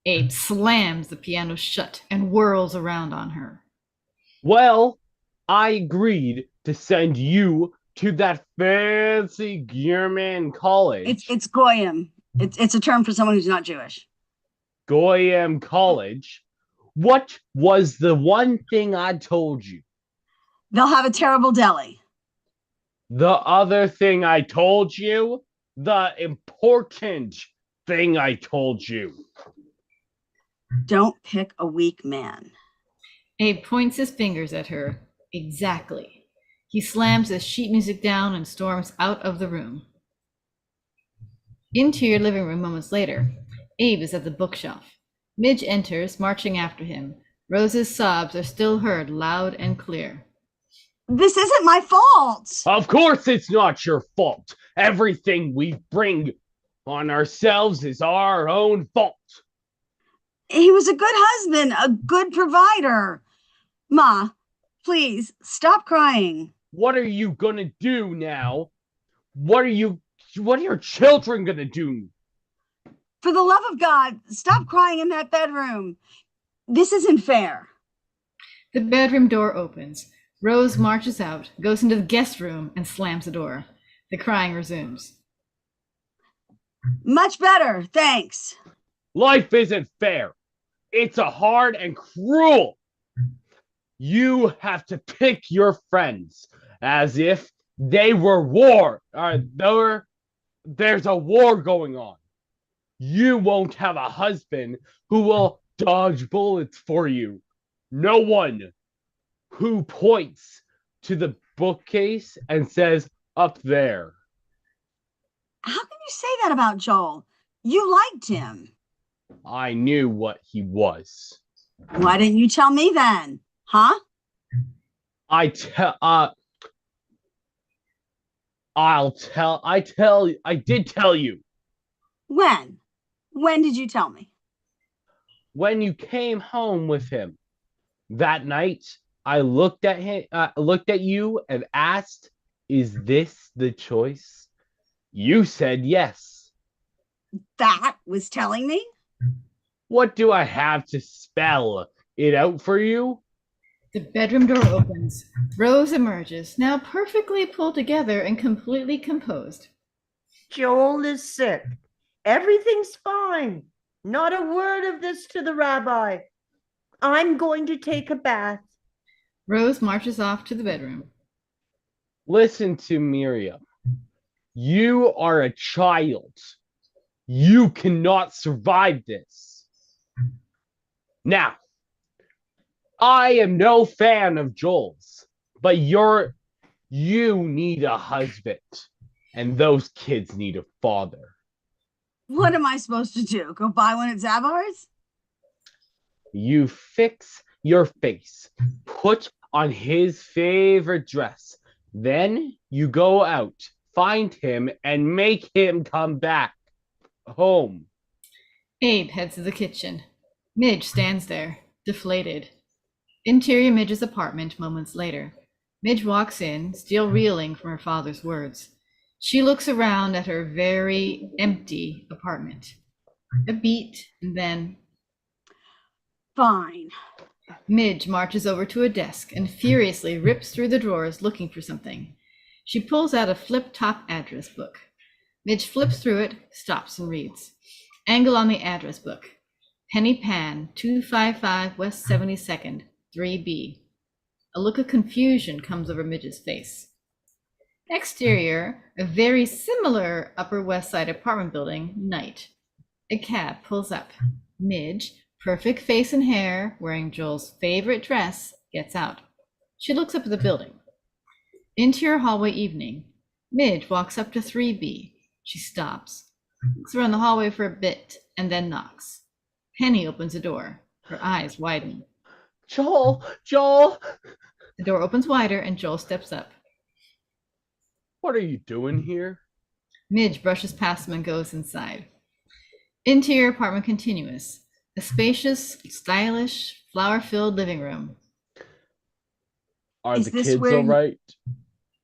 Abe slams the piano shut and whirls around on her. Well, I agreed to send you to that fancy German college, It's goyim. It's a term for someone who's not Jewish. Goyim College, what was the one thing I told you? They'll have a terrible deli. The other thing I told you? The important thing I told you. Don't pick a weak man. Abe points his fingers at her. Exactly. He slams the sheet music down and storms out of the room. Interior living room moments later. Abe is at the bookshelf. Midge enters, marching after him. Rose's sobs are still heard loud and clear. This isn't my fault. Of course it's not your fault. Everything we bring on ourselves is our own fault. He was a good husband, a good provider. Ma, please stop crying. What are you gonna do now? What are your children gonna do? For the love of God, stop crying in that bedroom. This isn't fair. The bedroom door opens. Rose marches out, goes into the guest room, and slams the door. The crying resumes. Much better, thanks. Life isn't fair. It's a hard and cruel. You have to pick your friends as if they were war. There's a war going on. You won't have a husband who will dodge bullets for you. No one who points to the bookcase and says, up there. How can you say that about Joel? You liked him. I knew what he was. Why didn't you tell me then? Huh? I did tell you. When? When did you tell me? When you came home with him that night, I looked at you and asked, is this the choice? You said yes. That was telling me? What do I have to spell it out for you? The bedroom door opens. Rose emerges, now perfectly pulled together and completely composed. Joel is sick. Everything's fine. Not a word of this to the rabbi. I'm going to take a bath. Rose marches off to the bedroom. Listen to Miriam. You are a child. You cannot survive this. Now, I am no fan of Joel's, but you need a husband, and those kids need a father. What am I supposed to do? Go buy one at Zabar's? You fix your face, put on his favorite dress, then you go out, find him, and make him come back home. Abe heads to the kitchen. Midge stands there, deflated. Interior Midge's apartment moments later. Midge walks in, still reeling from her father's words. She looks around at her very empty apartment. A beat, and then... Fine. Midge marches over to a desk and furiously rips through the drawers looking for something. She pulls out a flip-top address book. Midge flips through it, stops and reads. Angle on the address book. Penny Pan, 255 West 72nd, 3B. A look of confusion comes over Midge's face. Exterior, a very similar Upper West Side apartment building, night. A cab pulls up. Midge, perfect face and hair, wearing Joel's favorite dress, gets out. She looks up at the building. Interior hallway evening. Midge walks up to 3B. She stops, looks around the hallway for a bit, and then knocks. Penny opens the door. Her eyes widen. Joel! The door opens wider and Joel steps up. What are you doing here? Midge brushes past him and goes inside. Interior apartment continuous. A spacious, stylish, flower-filled living room. Are Is the this kids where all right?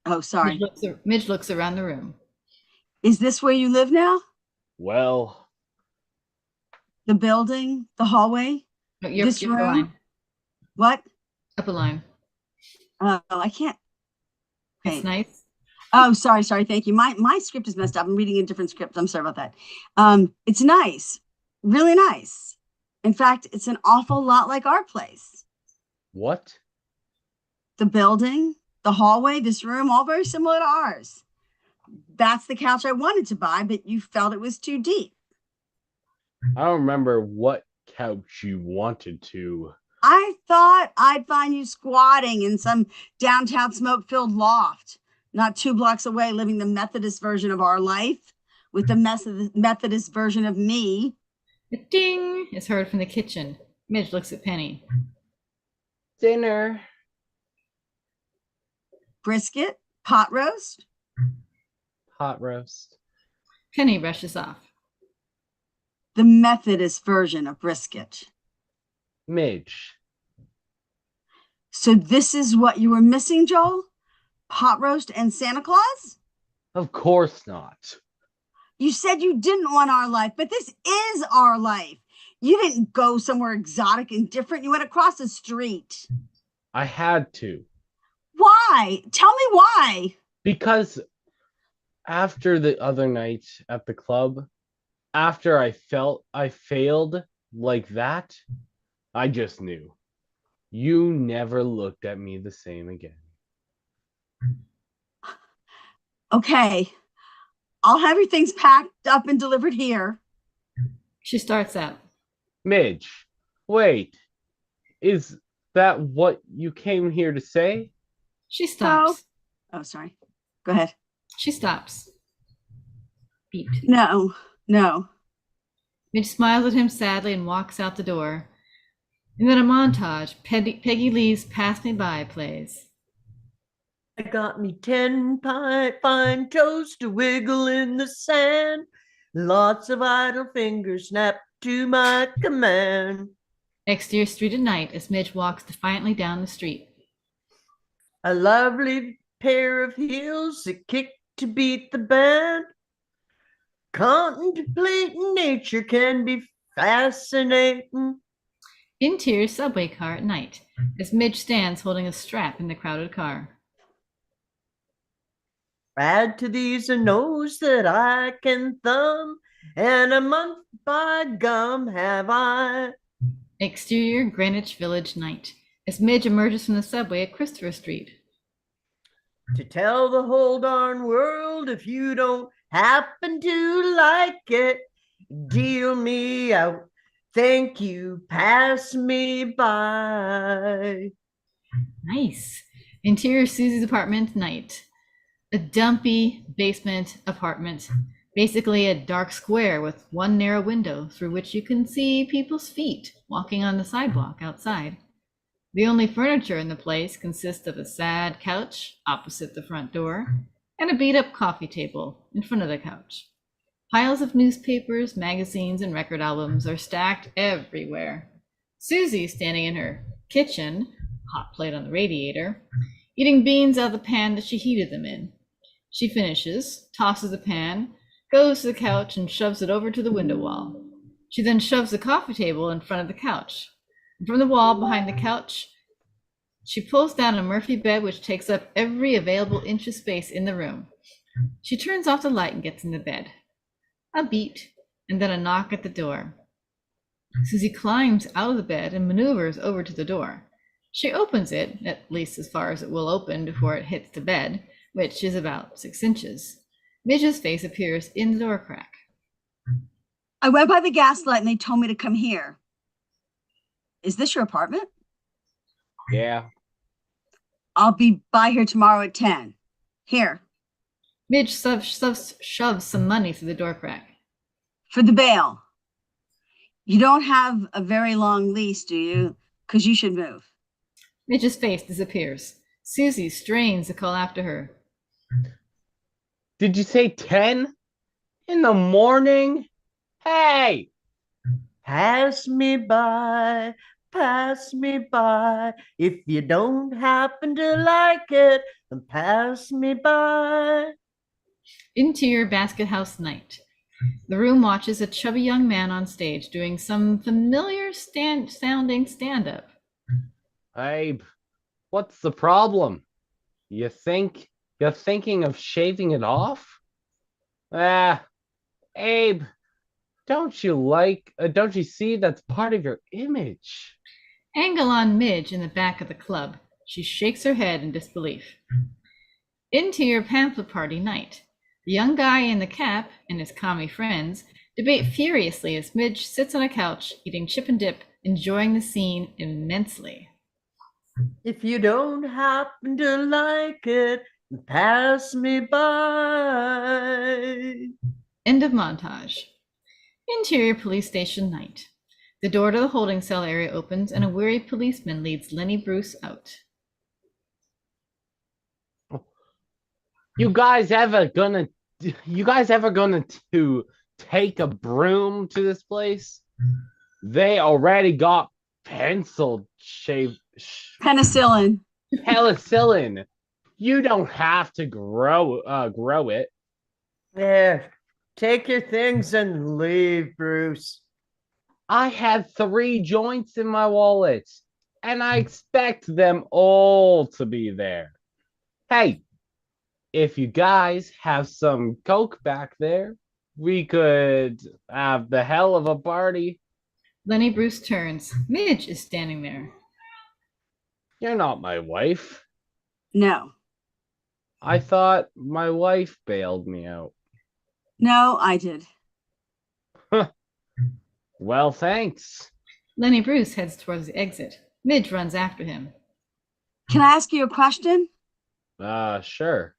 Oh, sorry. Midge looks around the room. Is this where you live now? Well, The building? The hallway? Oh, you're This up a room? line. What? Up a line. Oh, I can't. It's nice. Oh, sorry. Thank you. My script is messed up. I'm reading a different script. I'm sorry about that. It's nice, really nice. In fact, it's an awful lot like our place. What? The building, the hallway, this room, all very similar to ours. That's the couch I wanted to buy, but you felt it was too deep. I don't remember what couch you wanted to. I thought I'd find you squatting in some downtown smoke-filled loft, not 2 blocks away, living the Methodist version of our life with the Methodist version of me. A ding is heard from the kitchen. Midge looks at Penny. Dinner. Brisket, pot roast. Hot roast. Penny rushes off. The Methodist version of brisket. Midge. So this is what you were missing, Joel? Pot roast and Santa Claus? Of course not. You said you didn't want our life, but this is our life. You didn't go somewhere exotic and different. You went across the street. I had to. Why? Tell me why. Because after the other night at the club, after I felt I failed like that, I just knew. You never looked at me the same again. Okay. I'll have your things packed up and delivered here. She starts out. Midge, wait. Is that what you came here to say? She stops. Oh, sorry. Go ahead. She stops. Beat. No. Midge smiles at him sadly and walks out the door. And then a montage. Peggy Lee's Pass Me By plays. I got me 10 fine toes to wiggle in the sand. Lots of idle fingers snap to my command. Exterior street at night as Midge walks defiantly down the street. A lovely pair of heels that kick to beat the band. Contemplating nature can be fascinating. Interior subway car at night as Midge stands holding a strap in the crowded car. Add to these a nose that I can thumb, and a month by gum have I. Exterior Greenwich Village night as Midge emerges from the subway at Christopher Street. To tell the whole darn world, if you don't happen to like it, deal me out. Thank you, pass me by. Nice. Interior Susie's apartment night. A dumpy basement apartment. Basically a dark square with one narrow window through which you can see people's feet walking on the sidewalk outside. The only furniture in the place consists of a sad couch opposite the front door and a beat-up coffee table in front of the couch. Piles of newspapers, magazines, and record albums are stacked everywhere. Susie standing in her kitchen, hot plate on the radiator, eating beans out of the pan that she heated them in. She finishes, tosses the pan, goes to the couch and shoves it over to the window wall. She then shoves the coffee table in front of the couch. And from the wall behind the couch, she pulls down a Murphy bed which takes up every available inch of space in the room. She turns off the light and gets in the bed. A beat, and then a knock at the door. Susie climbs out of the bed and maneuvers over to the door. She opens it, at least as far as it will open before it hits the bed, which is about 6 inches. Midge's face appears in the door crack. I went by the gas light and they told me to come here. Is this your apartment? Yeah. I'll be by here tomorrow at 10. Here, Midge shoves some money through the door crack. for the bail. You don't have a very long lease, do you? Because you should move. Midge's face disappears. Susie strains to call after her. Did you say 10 in the morning? Hey! Pass me by, pass me by. If you don't happen to like it, then pass me by. Interior basket house night. The room watches a chubby young man on stage doing some familiar sounding stand-up. Abe, what's the problem? You think You're thinking of shaving it off? Ah, Abe, don't you see that's part of your image? Angle on Midge in the back of the club. She shakes her head in disbelief. Interior pamphlet party night. The young guy in the cap and his commie friends debate furiously as Midge sits on a couch eating chip and dip, enjoying the scene immensely. If you don't happen to like it, pass me by. End of montage. Interior police station night. The door to the holding cell area opens and a weary policeman leads Lenny Bruce out. You guys ever gonna to take a broom to this place? They already got Penicillin. penicillin. You don't have to grow it. There, take your things and leave, Bruce. I had 3 joints in my wallet, and I expect them all to be there. Hey, if you guys have some coke back there, we could have the hell of a party. Lenny Bruce turns. Midge is standing there. You're not my wife. No. I thought my wife bailed me out. No, I did. Well, thanks. Lenny Bruce heads towards the exit. Midge runs after him. Can I ask you a question? Sure.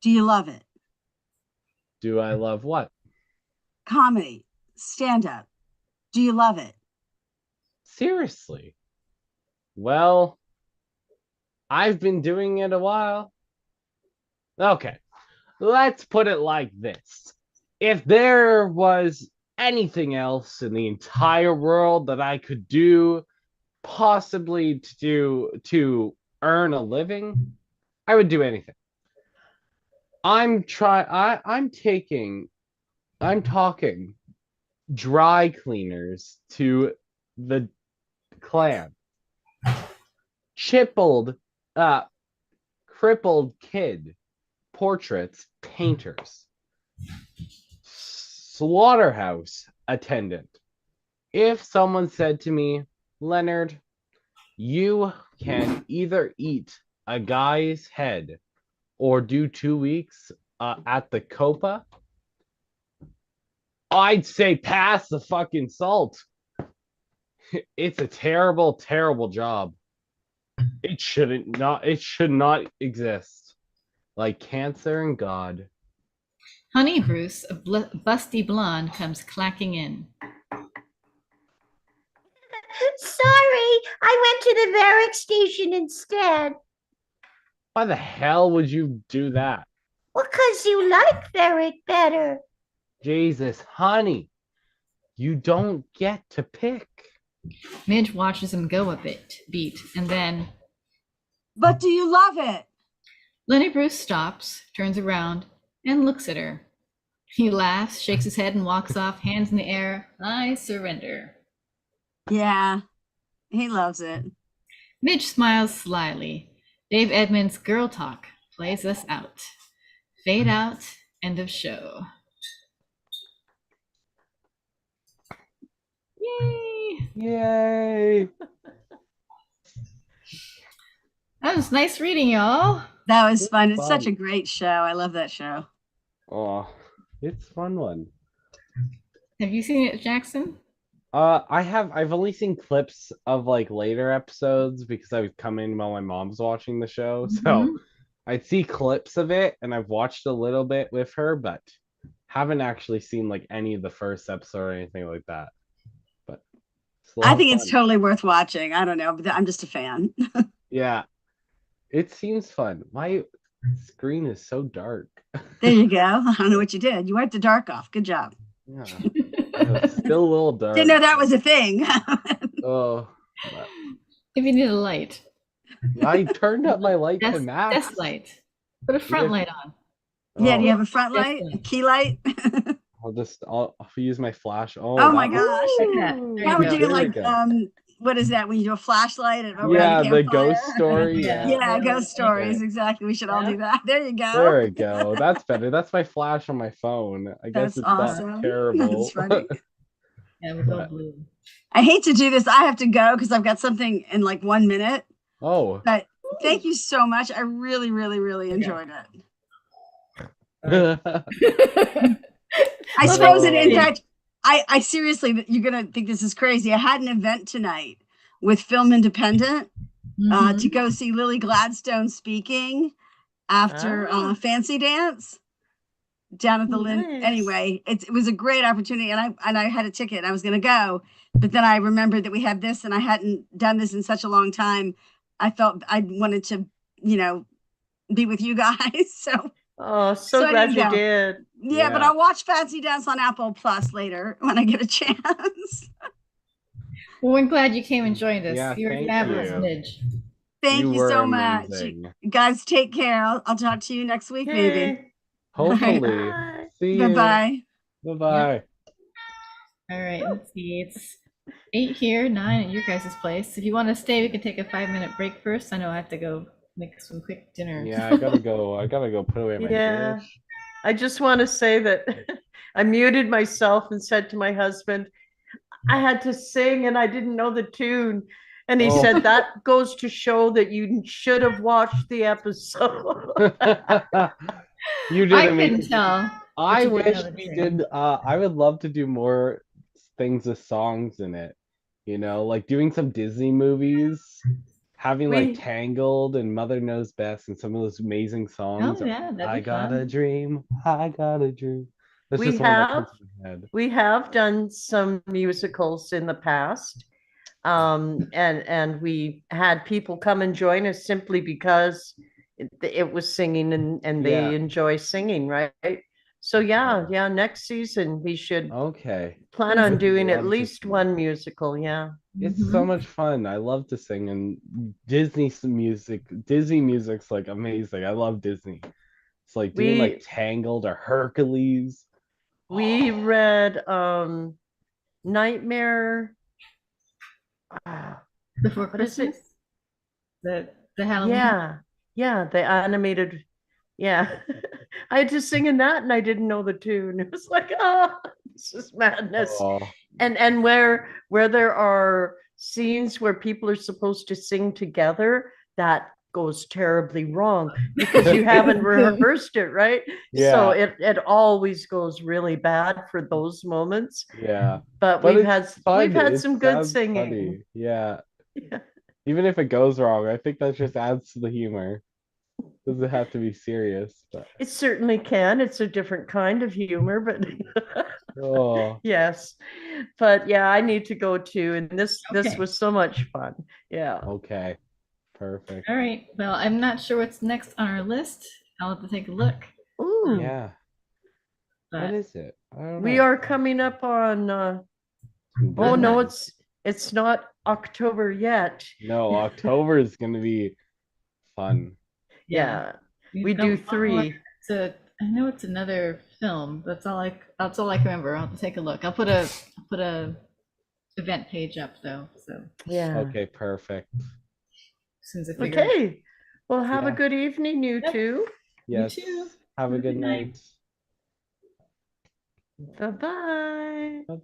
Do you love it? Do I love what? Comedy, stand up. Do you love it? Seriously? Well, I've been doing it a while. Okay, let's put it like this. If there was anything else in the entire world that I could do, possibly to earn a living, I would do anything. I'm talking dry cleaners to the clan. Crippled kid portraits painters. Slaughterhouse attendant. If someone said to me, Leonard, you can either eat a guy's head or do 2 weeks at the Copa, I'd say pass the fucking salt. It's a terrible, terrible job. It should not exist. Like cancer and God. Honey Bruce, a busty blonde, comes clacking in. Sorry, I went to the Varick station instead. Why the hell would you do that? Well, 'cause you like Varick better. Jesus, honey, you don't get to pick. Midge watches him go a beat, and then But do you love it? Lenny Bruce stops, turns around, and looks at her. He laughs, shakes his head, and walks off, hands in the air. I surrender. Yeah, he loves it. Midge smiles slyly. Dave Edmunds' Girl Talk plays us out. Fade out, end of show. Yay! Yay! That was nice reading, y'all. That was fun. It's such a Fun. great show. I love that show. Oh, it's a fun one. Have you seen it, Jackson? I've only seen clips of like later episodes because I would come in while my mom's watching the show. So Mhm. I'd see clips of it and I've watched a little bit with her, but haven't actually seen like any of the first episode or anything like that. But it's a lot I of think it's fun. totally worth watching. I don't know, but I'm just a fan. Yeah, it seems fun. My screen is so dark. There you go. I don't know what you did. You wiped the dark off. Good job. Yeah, it's still a little dark. Didn't know that was a thing. Oh, If you need a light, I turned up my light to desk max. light. Put a front Yeah. light on. Yeah, do you Oh, have a front light? A Definitely. key light? I'll use my flash. Oh, Oh my that- gosh. Like that. There Now you we're go. doing There we like go. what is that when you do a flashlight around Yeah, a the campfire? ghost story. Yeah. Yeah. Yeah, Yeah. ghost stories. Exactly. We should all do that. There you go. There we go. That's better. That's my flash on my phone. I guess That's it's not awesome. terrible. That's funny. Yeah, we go But- blue. I hate to do this. I have to go because I've got something in like 1 minute. Oh. But thank you so much. I really, really, really Okay. enjoyed it. All I Well, suppose thank in you. fact, I seriously, you're gonna think this is crazy. I had an event tonight with Film Independent Mhm. to go see Lily Gladstone speaking after Ah. Fancy Dance down at the Lynn. Nice. Anyway, it was a great opportunity, and I had a ticket. And I was gonna go, but then I remembered that we had this, and I hadn't done this in such a long time. I felt I wanted to, be with you guys. So Oh, So so I glad didn't you go. did. yeah, but Yeah. I'll watch Fancy Dance on Apple Plus later when I get a chance. Well, we're glad you came and joined us. Yeah, You're thank fabulous, you. Midge. Thank you were so much. amazing. You guys take care. I'll talk to you next week, maybe. Yay. Hopefully. Bye. See Bye you. bye. Bye-bye. All right, let's see. It's 8 here, 9 at your guys' place. If you want to stay, we can take a 5-minute break first. I know I have to go make some quick dinner. Yeah, I gotta go. I gotta go put away my Yeah. dish. I just want to say that I muted myself and said to my husband, I had to sing and I didn't know the tune. And he Oh. said, that goes to show that you should have watched the episode. You did I amazing. couldn't tell. I you did wish know the we tune. did. I would love to do more things with songs in it. Like doing some Disney movies, having We- like Tangled and Mother Knows Best and some of those amazing songs. Oh, yeah, that'd be I got fun. a dream. I got a dream. That's We just one that have. comes to my head. We have done some musicals in the past. And we had people come and join us simply because it was singing and Yeah. they enjoy singing, right? So yeah, next season we should Okay. plan on doing Love at to least sing. one musical. Yeah. It's Mhm. so much fun. I love to sing, and Disney music's like amazing. I love Disney. It's like doing like We Tangled or Hercules. we read Nightmare. Before What is it? Christmas? The Halloween? Yeah, the animated. Yeah. I had to sing in that and I didn't know the tune. It was like, oh, this is madness. Oh, And where there are scenes where people are supposed to sing together, that goes terribly wrong because you haven't rehearsed it, right? So yeah, it always goes really bad for those moments. yeah. But But we've it's had fun. It some good sounds singing. funny. Yeah. Yeah. Even if it goes wrong, I think that just adds to the humor. Doesn't have to be serious, but It certainly can. It's a different kind of humor, but oh, yes. But yeah, I need to go too. And this Okay. was so much fun. Yeah. okay. Perfect. All right. Well, I'm not sure what's next on our list. I'll have to take a look. Ooh. Yeah. What But is it? I don't We know. are coming up on oh Good no, night. it's not October yet. No, October is gonna be fun. Yeah. We Oh, do one more. 3. So I know it's another film. That's all I can remember. I'll have to take a look. I'll put a event page up though. So Yeah. Okay, perfect. as soon as I figure it out. Okay. Well, have a Yeah. good evening, you Yep. two. Yes. too. Have a good Good night. night. Bye-bye.